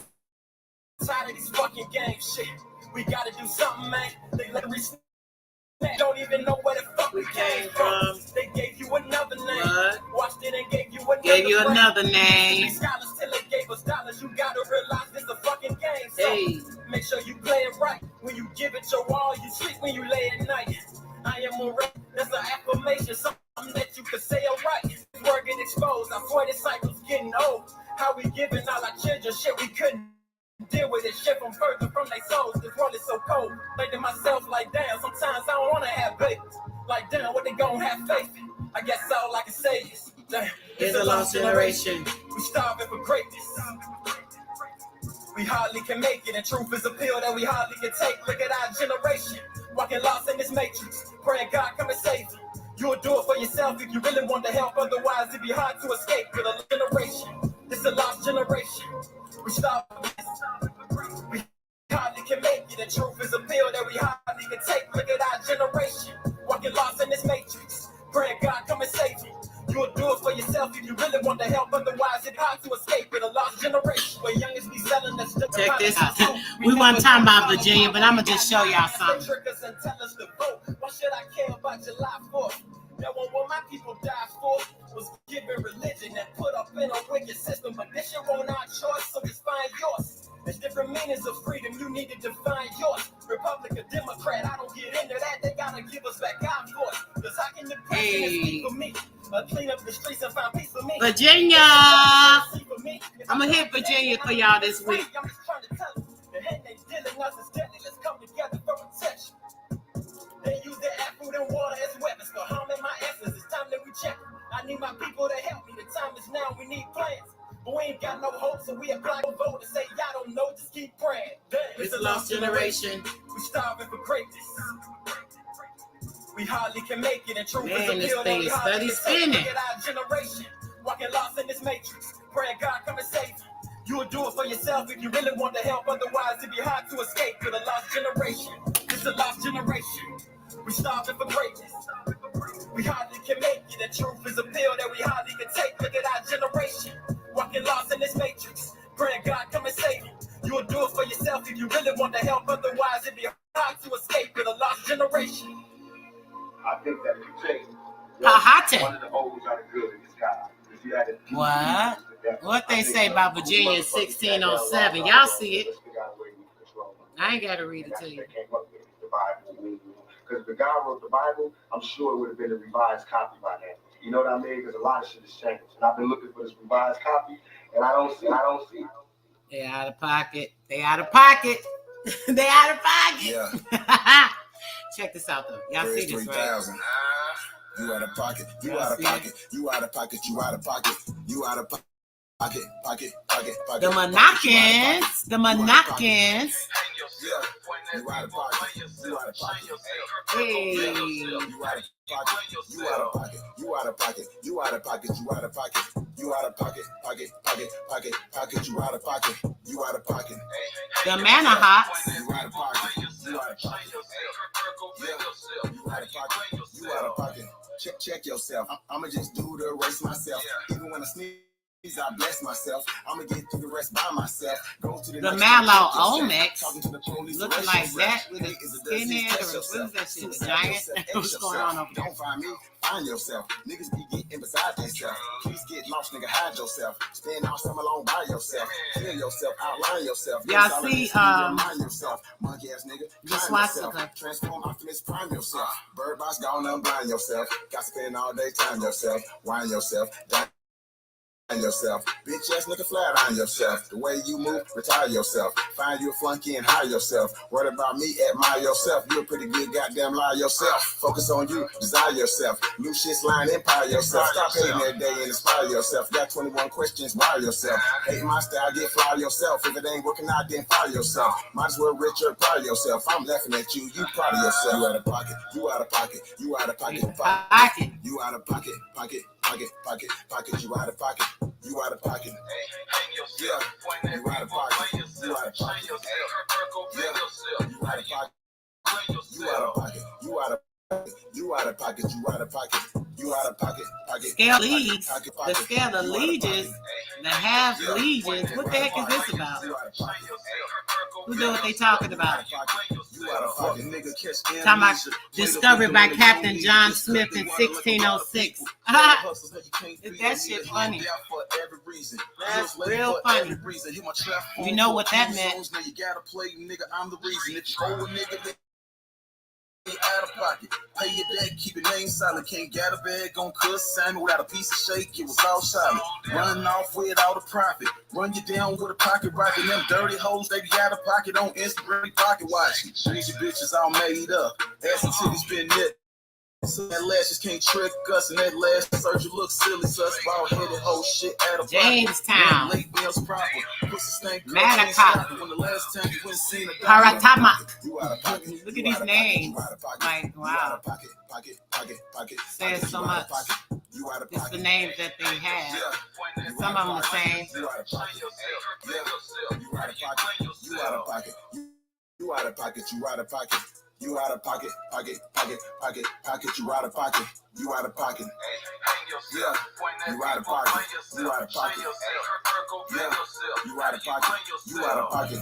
tired of these fucking games. Shit, we gotta do something, man. They literally don't even know where the fuck we came from. They gave you another name. What? Watched it and gave you another Gave you brand. another name. Scholars till they gave us dollars. You gotta realize this a fucking game. So Hey. make sure you play it right. When you give it your all, you sleep when you lay at night. I am a rap. That's an affirmation. Something that you could say alright. Word get exposed. Our 40 cycles getting old. How we giving all our children shit we couldn't deal with it, shit from further from their souls. This world is so cold. Think to myself like, damn, sometimes I don't want to have babies. Like, damn, what they gonna have faith in? I guess all I can say is, damn, It's a lost generation. We starving for greatness. We hardly can make it, and truth is a pill that we hardly can take. Look at our generation, walking lost in this matrix. Praying God come and save you. You'll do it for yourself if you really want to help. Otherwise, it'd be hard to escape. For the generation, it's a lost generation. We starving. We hardly can make it, and truth is a pill that we hardly can take. Look at our generation, walking lost in this matrix. Praying God come and save you. You'll do it for yourself if you really want to help. Otherwise, it's hard to escape. In a lost generation, where youngest be selling us. Check this out. We weren't talking about Virginia, but I'm gonna just show y'all something. Trick us and tell us to vote. Why should I care about July 4th? That one what my people died for was given religion and put up in a wicked system. But this shit won't our choice, so just find yours. There's different meanings of freedom. You need to define yours. Republican, Democrat, I don't get into that. They gotta give us back our voice. Cause how can the president speak for me? Clean up the streets and find peace for me. Virginia. I'm gonna hit Virginia for y'all this week. I'm just trying to tell you. The hand they dealing us is deadly. Let's come together for protection. They use their air, food, and water as weapons for harming my essence. It's time that we check. I need my people to help me. The time is now. We need plans. But we ain't got no hope, so we apply for vote and say, y'all don't know, just keep praying. Damn, It's a lost generation. We starving for greatness. We hardly can make it, and truth is a Man, this pill that thing we is hardly steady can take. spinning. Look at our generation, walking lost in this matrix. Praying God come and save you. You'll do it for yourself if you really want to help. Otherwise, it'd be hard to escape. To the lost generation, it's a lost generation. We starving for greatness. We hardly can make it, and truth is a pill that we hardly can take. Look at our generation, walking lost in this matrix. Praying God come and save you. You'll do it for yourself if you really want to help. Otherwise, it'd be hard to escape. To the lost generation. I think that if you take Pahate. one of the O's are the good in this guy. If you had a What? What they say about Virginia 1607? Y'all see it. I ain't gotta read it to you. The Bible. Because if the guy wrote the Bible, I'm sure it would have been a revised copy by now. You know what I mean? Because a lot of shit has changed. And I've been looking for this revised copy, and I don't see it. They out of pocket. They out of pocket. They out of pocket. Yeah. Check this out though. Y'all see this, right? 3,000. You out of pocket. You out of pocket. You out of pocket. You out of pocket. You out of pocket. Pocket. The Monarchans. The Monarchans. Yeah. You out of pocket. You out of pocket. Hey. You out of pocket. You out of pocket. You out of pocket. You out of pocket. You out of pocket. You out of pocket. Pocket. You out of pocket. You out of pocket. The Manahawks. You out of pocket. You out of pocket. Yeah. You out of pocket. You out of pocket. Check yourself. I'ma just do the race myself. Even when I sneeze I bless myself. I'ma get through the rest by myself. Go to the The next Mallow check yourself. Olmecs Talking to the police, looking arrest like yourself. that with a Hate is skinhead disease, or test what is yourself. that shit? A Suicide giant? yourself, What's ace going yourself. on over there? Don't find me, find yourself. Niggas be getting beside themselves. Please get lost, nigga, hide yourself. Spend all summer long by yourself. Kill yourself, outline yourself. Y'all Yes, all see, of this, you remind yourself. Monkey ass nigga, the climb swastika. yourself. Transform Optimus Prime yourself. Bird box gone unblind yourself. Got to spend all day time yourself. Wine yourself. Yourself, bitch ass nigga, flat on yourself. The way you move, retire yourself. Find you a flunky and hire yourself. Worry about me, admire yourself. You're a pretty good goddamn lie yourself. Focus on you, desire yourself. New shit's line, empire yourself. Stop hating every day and inspire yourself. Got 21 questions, why yourself? Hate my style, get fly yourself. If it ain't working out, then fire yourself. Might as well rich or proud of yourself. I'm laughing at you, you proud of yourself. You out of pocket, you out of pocket, you out of pocket, Pocket. you out of pocket, pocket, pocket, pocket, pocket, you out of pocket. You out of pocket. Yeah. You out of pocket. You out of pocket. Yeah. You out of pocket. You out of pocket. You out of pocket. You out of pocket. You out of pocket. You out of pocket. Pocket. Scale leads. Pocket. The scale of legions. The half legions. What the heck is this about? Who know what they talking about? Talking about discovered by Captain John Smith in 1606. Is that shit funny? That's real funny. You know what that meant. You gotta play, nigga. I'm the reason. If you owe a nigga, out of pocket, pay your debt, keep your name silent. Can't get a bag on cuss Simon without a piece of shake. It was all solid. Running off without a profit. Run you down with a pocket rocket. Them dirty hoes, they be out of pocket on Instagram pocket watching. These bitches all made up. Ass and titties been knit. So that lashes can't trick us, and that last surgery looks silly. Sus bald headed whole shit out of Jamestown. Late meals proper. Malachi. When the last time you went seen a Haratama. you out of pocket. Look at these names. Like, You out wow. of pocket, pocket, pocket, pocket. Says so much. You out of It's pocket. the names that they have. Some of them the same. You out of pocket. Yeah. You out of pocket. You out of pocket. You out of pocket. You out of pocket. You out of pocket. Pocket, pocket, pocket, pocket. You out of pocket. You out of pocket. Yeah. You out of pocket. You out of pocket. Yeah. You out of pocket. You out of pocket.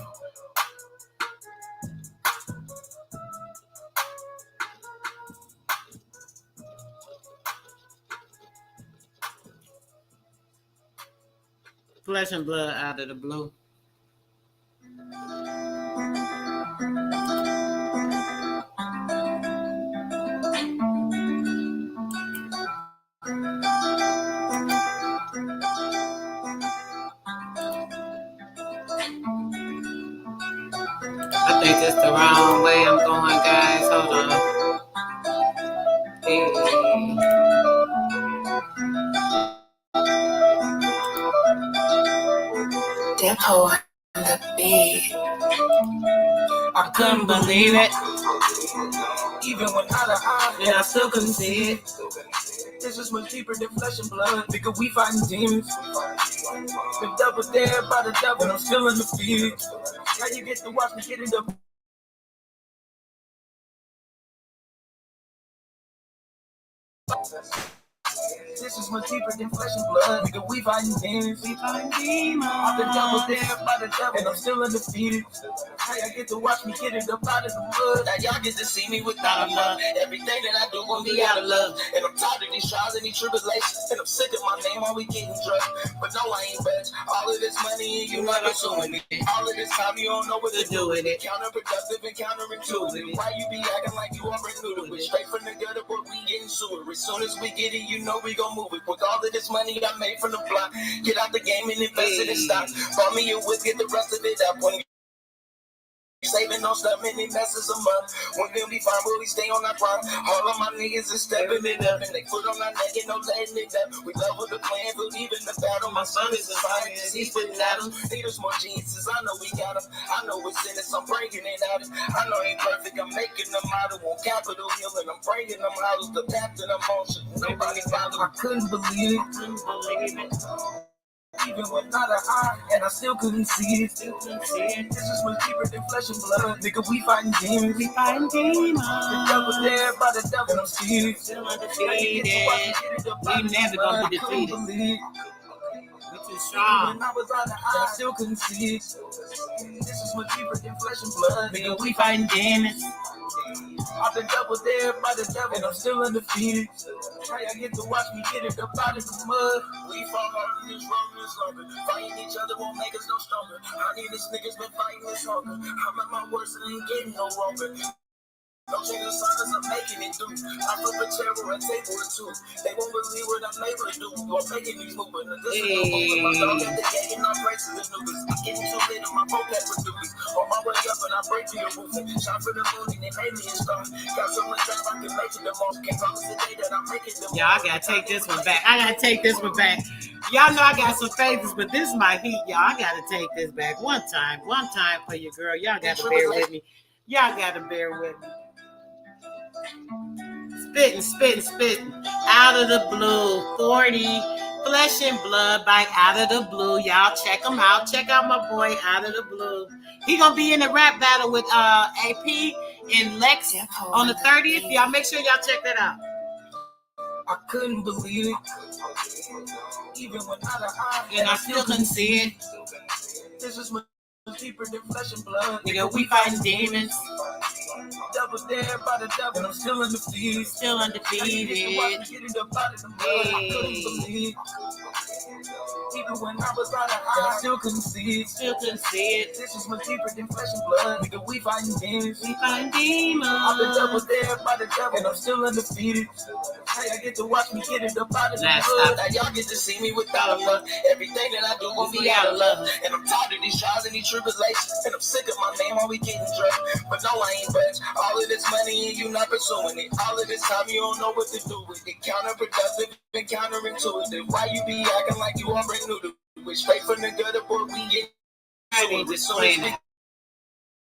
Flesh and blood out of the blue. I think it's the wrong way I'm going, guys. Hold on. Hey. Depot on the beat. I couldn't believe it. Even when out of eye, And I still couldn't see it. this is much deeper than flesh and blood. Nigga, we fighting demons. The devil's there by the devil, and I'm still in the field. Now you get to watch me get it up. This is much deeper than flesh and blood. Nigga, we fighting demons. We fighting demons. The devil's there by the devil, and I'm still in the field. Now y'all get to watch me get it up out of the mud. Now y'all get to see me without a love. Everything that I do gon' be out of love. And I'm tired of these trials and these tribulations. And I'm sick of my name while we getting drugged. But no, I ain't budge. All of this money and you not pursuing it. All of this time you don't know what to do with it. Counterproductive and counterintuitive. Why you be acting like you already knew to it? Straight from the gutter, but we getting sewer. As soon as we get it, you know we gon' move it. With all of this money I made from the block, get out the game and invest it in stocks. Bought me a whip, get the rest of it up. When saving no stuff, many messes a month. When we'll be fine, will we stay on our grind? All of my niggas is stepping it up, and they foot on our neck and no letting it up. We love with the plan, believe in the battle. My son is a scientist, he's putting at them. Need us more geniuses, I know we got them. I know it's in us, I'm bringing it out. I know ain't perfect, I'm making them model on Capitol Hill, and I'm bringing them houses, the path to the motion. Nobody follow. I couldn't believe it. Even when not a eye, and I still couldn't see it. This is much deeper than flesh and blood. Nigga, we fighting demons. We fighting demons. The devil's there by the devil, and I'm still undefeated. We never gonna be defeated. We too strong. When I was on the high, I still couldn't see it. This is much deeper than flesh and blood. Nigga, we fighting demons. I've been double dared by the devil and I'm still undefeated. How y'all get to watch me get it up out of the mud? We fall hard in this road this longer. Fighting each other won't make us no stronger. I need these niggas been fighting this longer. I'm at my worst and ain't getting no longer. No change the signs I'm making it through. I flip a chair or a table or two. They won't believe what I'm able to do. You're making these moves, but this is no movement. My dog at the gate and I'm breaking the niggas. I'm getting too lit in my vocab with newbies. On my way up and I break to your roof. Shot for the moon and they made me a star. Got so much time I can make it the most. Can't promise the day that I'm making the most. Y'all, I gotta take this one back. Y'all know I got some favors, but this is my heat, y'all. I gotta take this back one time for your girl. Y'all gotta bear with me. Spitting. Out of the blue. 40. Flesh and Blood by Out of the Blue. Y'all check him out. Check out my boy Out of the Blue. He gonna be in the rap battle with AP and Lex on the 30th. Y'all make sure y'all check that out. I couldn't believe it. Even when And I still couldn't see it. This is much deeper than flesh and blood. Nigga, we fighting demons. Double dared by the devil and I'm still undefeated. Still undefeated. Get it up out of the mud. I couldn't believe. Even when I was on the high, I still couldn't see it. This is much deeper than flesh and blood. Nigga, we fighting demons. I've been double dared by the devil and I'm still undefeated. Hey, I get to watch me get it up out of the Last mud. time. Now y'all get to see me without a love. Everything that I do will be out of love. And I'm tired of these trials and these tribulations. And I'm sick of my name while we getting drunk. But no, I ain't budge. All of this money and you not pursuing it. All of this time you don't know what to do with it. Counterproductive and counterintuitive. Why you be acting like you already knew the which straight from the gutter, boy, we get. I need to explain it.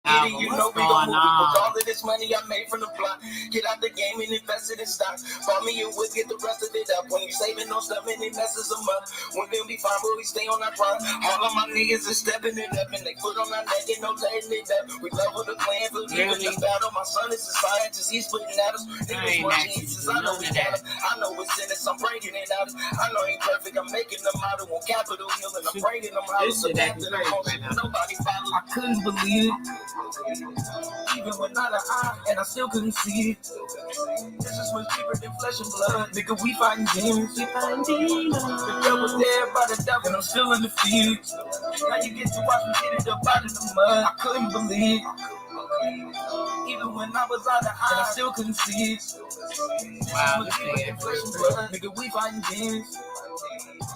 You know we gon' move it. With all of this money I made from the block, get out the game and invest it in stock. Bought me a whip, get the rest of it up. When you saving on stuff and it messes them up. When they'll be fine, but we stay on our grind. All of my niggas is stepping it up and they foot on our neck and no letting it up. We love with the plan for leaving the battle. My son is a scientist, he's putting at us. Niggas more geniuses, I know we got it. I know it's in us, I'm bringing it out. I know ain't perfect, I'm making them out on Capitol Hill and I'm bringing them out. This shit acting crazy right now. Nobody follow. I couldn't believe it. Even when not an eye, and I still couldn't see it. This is much deeper than flesh and blood. Nigga, we fighting demons. The devil's there by the devil, and I'm still undefeated. Now you get to watch me get it up out of the mud. I couldn't believe. Even when I was on the high, I still couldn't see it. Wow, This is much deeper than flesh and blood. Nigga, we fighting demons.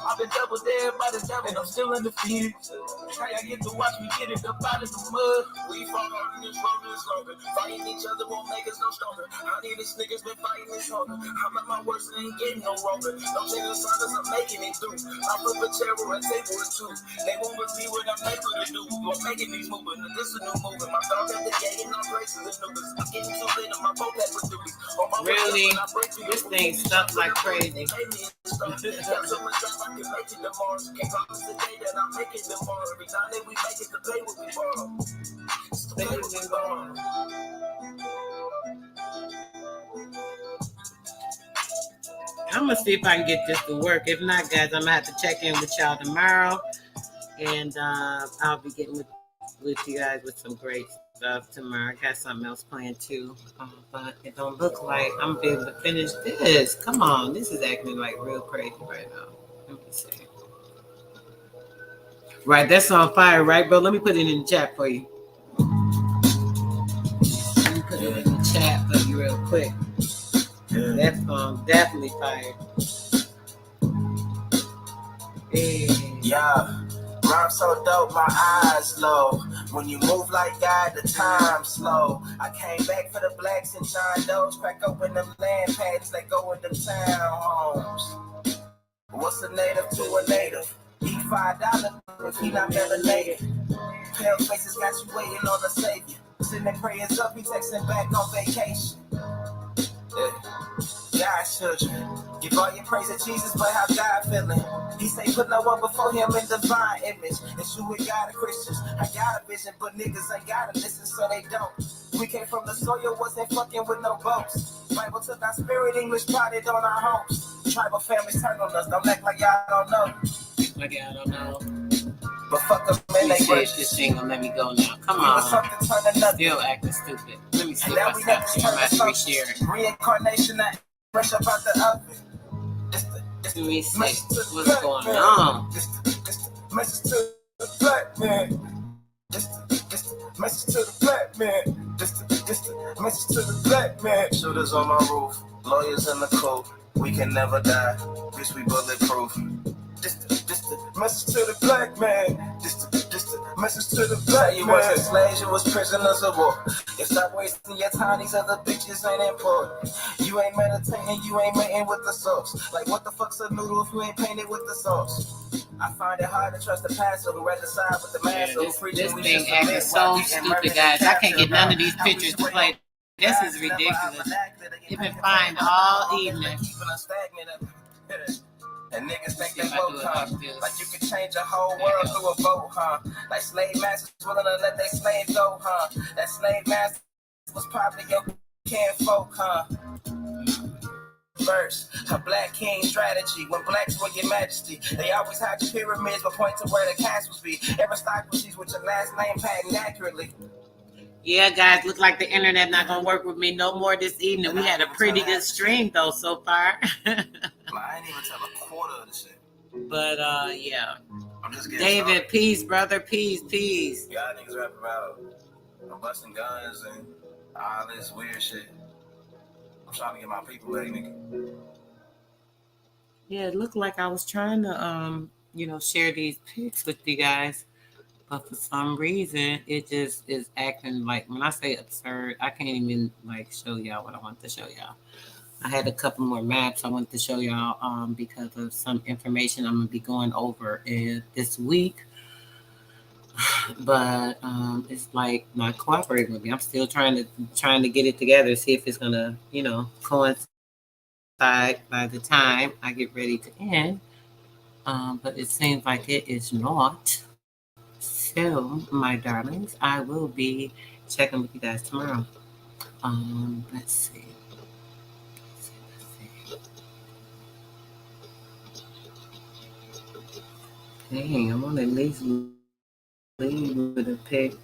I've been double dared by the devil and I'm still undefeated. How y'all get to watch me get it up out of the mud? We fall hard in this road this longer. Fighting each other won't make us no stronger. I need these niggas been fighting this longer. I'm at my worst and ain't getting no longer. No change the signs I'm making it through. I flip a chair or a table or two. They won't believe what I'm able to do. You're making these moves, but this is a new movement. My dog at the gate and I'm racing the niggas. I'm getting too lit in my vocab with newbies. Really? This thing stuck like crazy. Got so much time I can make it tomorrow. Can't promise the day that I'm making tomorrow. Every time that we make it, the pay will be borrowed. It's the pay will be borrowed. I'm gonna see if I can get this to work. If not, guys, I'm gonna have to check in with y'all tomorrow, and I'll be getting with you guys with some great stuff tomorrow. I got something else planned too, but it don't look like I'm gonna be able to finish this. Come on, this is acting like real crazy right now. Let me see. Right, that's on fire, right, bro? Let me put it in the chat for you. Let me put it in the chat for you real quick. That phone definitely fired. Yeah, rhyme so dope, my eyes low. When you move like that, the time slow. I came back for the blacks and John Doe's. Crack open them land patents, they go in them townhomes. What's a native to a native? Eat $5 if he not melanated. Pale faces got you waiting on a savior. Sending prayers up, he texting back on vacation. God's children, give all your praise to Jesus, but how God feeling? He say put no one before him in divine image. And shoot with God and Christians. I got a vision, but niggas ain't gotta listen, so they don't. We came from the soil, wasn't fucking with no boats. Bible took our spirit, English plotted on our homes. Tribal families turn on us, don't act like y'all don't know. Like, I don't know. But fuck them Let in me they see if this thing will let me go now. Come on. something turning up. Still acting stupid. Let me see And if now I we stop never sharing. I'm turn about to to reshare it. reincarnation that fresh up out the oven. Let me see what's going on. Message to the black man. Message to the black man. Message to the black man. Shooters on my roof, lawyers in the coat. We can never die, bitch. We bulletproof. Message to the black man. Message to the black man. You wasn't slaves, you was prisoners of war. You stop wasting your time, these other bitches ain't important. You ain't meditating, you ain't mating with the sauce. Like what the fuck's a noodle if you ain't painted with the sauce? I find it hard to trust the pastor who rather side with the master. This thing acting so stupid, guys. I can't get none of these pictures to play. This is ridiculous. You've been fine all evening. And niggas think they vote, huh? Like you can change a whole world through a vote, huh? Like slave masters willing to let their slaves go, huh? That slave master was probably your kinfolk, huh? Verse, a black king strategy. When blacks were your majesty, they always had your pyramids, but point to where the cash would be. Aristocracies with your last name patent accurately. Yeah, guys, look like the internet not gonna work with me no more this evening. We had a pretty good stream though so far. I ain't even tell a quarter of the shit. But yeah. I'm just getting David, started. peace, brother, peace. Y'all niggas rap about busting guns and all this weird shit. I'm trying to get my people back, nigga. Yeah, it looked like I was trying to share these pics with you guys. But for some reason, it just is acting like, when I say absurd, I can't even like show y'all what I want to show y'all. I had a couple more maps I want to show y'all because of some information I'm going to be going over this week. But it's like not cooperating with me. I'm still trying to get it together, see if it's going to, coincide by the time I get ready to end. But it seems like it is not. So, my darlings, I will be checking with you guys tomorrow. Let's see. Dang, I'm on at least leave with a pic.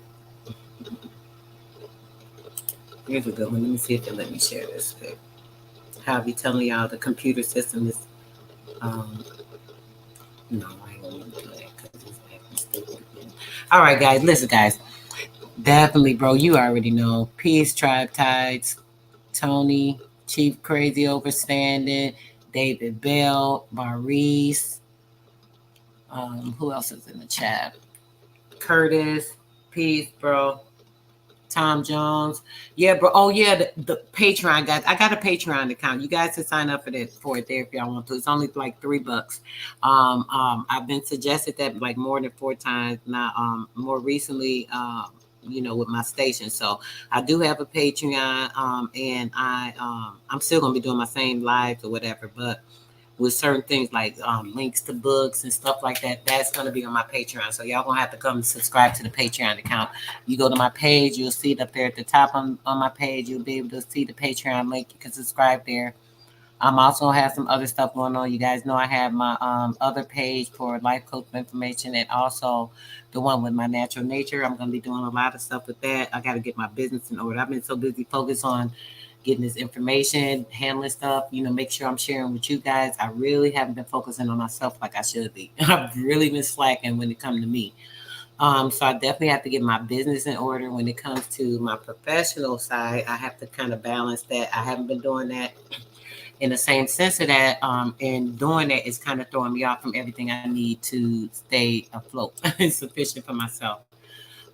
Here's a good one. Let me see if they let me share this pic. I'll be telling y'all the computer system is, no, I ain't gonna do that because it's acting stupid. All right, guys, listen, guys. Definitely, bro, you already know. Peace, Tribe Tides, Tony, Chief Crazy Overstanding, David Bell, Maurice. Who else is in the chat? Curtis, peace, bro. Tom Jones. Yeah, bro. Oh, yeah, the Patreon, guys. I got a Patreon account. You guys can sign up for it there if y'all want to. It's only like $3. I've been suggested that like more than 4 times now. More recently, with my station. So I do have a Patreon, and I'm still gonna be doing my same lives or whatever, but with certain things like links to books and stuff like that, that's going to be on my Patreon. So y'all going to have to come subscribe to the Patreon account. You go to my page, you'll see it up there at the top on my page. You'll be able to see the Patreon link. You can subscribe there. I'm also have some other stuff going on. You guys know I have my other page for life coach information and also the one with my natural nature. I'm going to be doing a lot of stuff with that. I got to get my business in order. I've been so busy focused on getting this information, handling stuff, make sure I'm sharing with you guys. I really haven't been focusing on myself like I should be. I've really been slacking when it comes to me. So I definitely have to get my business in order. When it comes to my professional side, I have to kind of balance that. I haven't been doing that in the same sense of that. And doing that is kind of throwing me off from everything I need to stay afloat and sufficient for myself.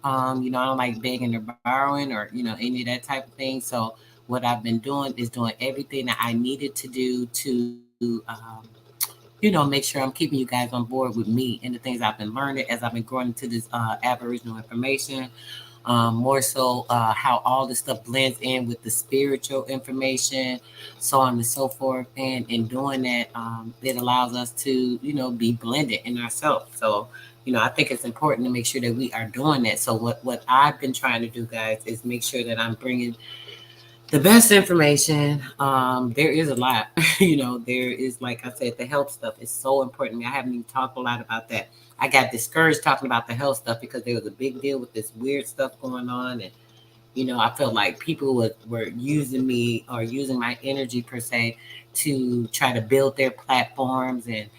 I don't like begging or borrowing or, any of that type of thing. So what I've been doing is doing everything that I needed to do to, make sure I'm keeping you guys on board with me and the things I've been learning as I've been growing into this Aboriginal information. More so how all this stuff blends in with the spiritual information, so on and so forth. And in doing that, it allows us to, be blended in ourselves. So, I think it's important to make sure that we are doing that. So what I've been trying to do, guys, is make sure that I'm bringing The best information, there is a lot. There is, like I said, the health stuff is so important to me. I haven't even talked a lot about that. I got discouraged talking about the health stuff because there was a big deal with this weird stuff going on. And, I felt like people were using me or using my energy per se to try to build their platforms and,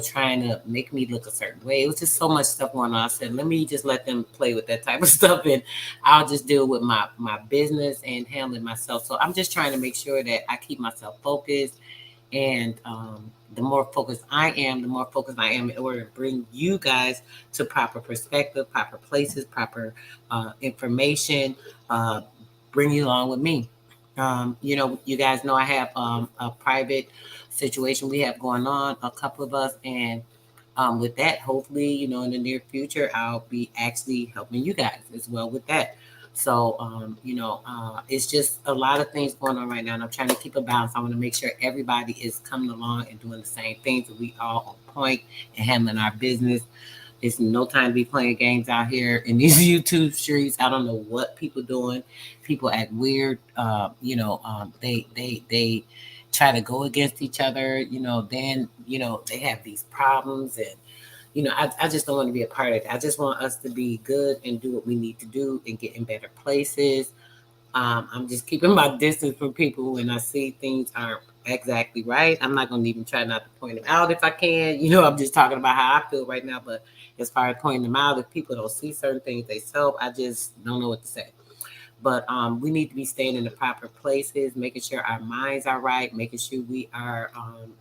trying to make me look a certain way. It was just so much stuff going on. I said, let me just let them play with that type of stuff and I'll just deal with my business and handling myself. So I'm just trying to make sure that I keep myself focused. And the more focused I am in order to bring you guys to proper perspective, proper places, proper information, bring you along with me. You guys know I have a private situation we have going on, a couple of us, and with that, hopefully, in the near future, I'll be actually helping you guys as well with that. So, it's just a lot of things going on right now, and I'm trying to keep a balance. I want to make sure everybody is coming along and doing the same things, that we all on point and handling our business. It's no time to be playing games out here in these YouTube streets. I don't know what people doing. People act weird. They try to go against each other. Then they have these problems, and I just don't want to be a part of it. I just want us to be good and do what we need to do and get in better places. I'm just keeping my distance from people when I see things aren't exactly right. I'm not going to even try not to point them out if I can. I'm just talking about how I feel right now. But as far as pointing them out, if people don't see certain things themselves, I just don't know what to say. But we need to be staying in the proper places, making sure our minds are right, making sure we are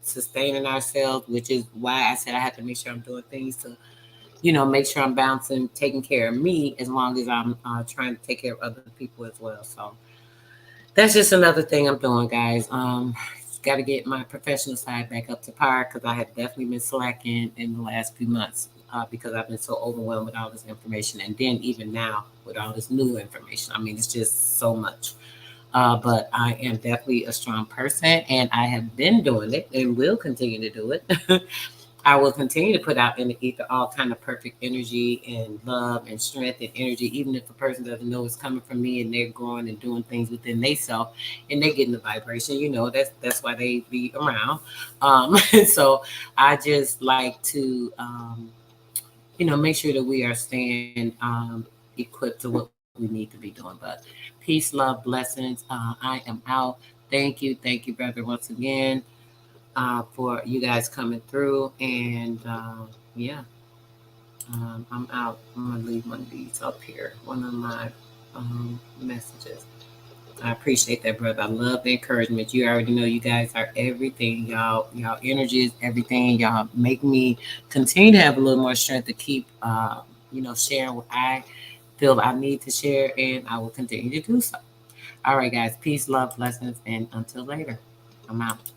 sustaining ourselves, which is why I said I have to make sure I'm doing things to, make sure I'm bouncing, taking care of me, as long as I'm trying to take care of other people as well. So that's just another thing I'm doing, guys. Got to get my professional side back up to par, because I have definitely been slacking in the last few months because I've been so overwhelmed with all this information. And then even now with all this new information, I mean, it's just so much. But I am definitely a strong person, and I have been doing it and will continue to do it. I will continue to put out in the ether all kind of perfect energy and love and strength and energy, even if a person doesn't know it's coming from me and they're growing and doing things within themselves and they're getting the vibration. That's why they be around. So I just like to, make sure that we are staying equipped to what we need to be doing. But peace, love, blessings. I am out. Thank you, brother, once again. For you guys coming through, and I'm out. I'm gonna leave one of these up here, one of my messages. I appreciate that, brother. I love the encouragement. You already know you guys are everything. Y'all energy is everything. Y'all make me continue to have a little more strength to keep sharing what I feel I need to share, and I will continue to do so. All right, guys, peace, love, blessings, and until later, I'm out.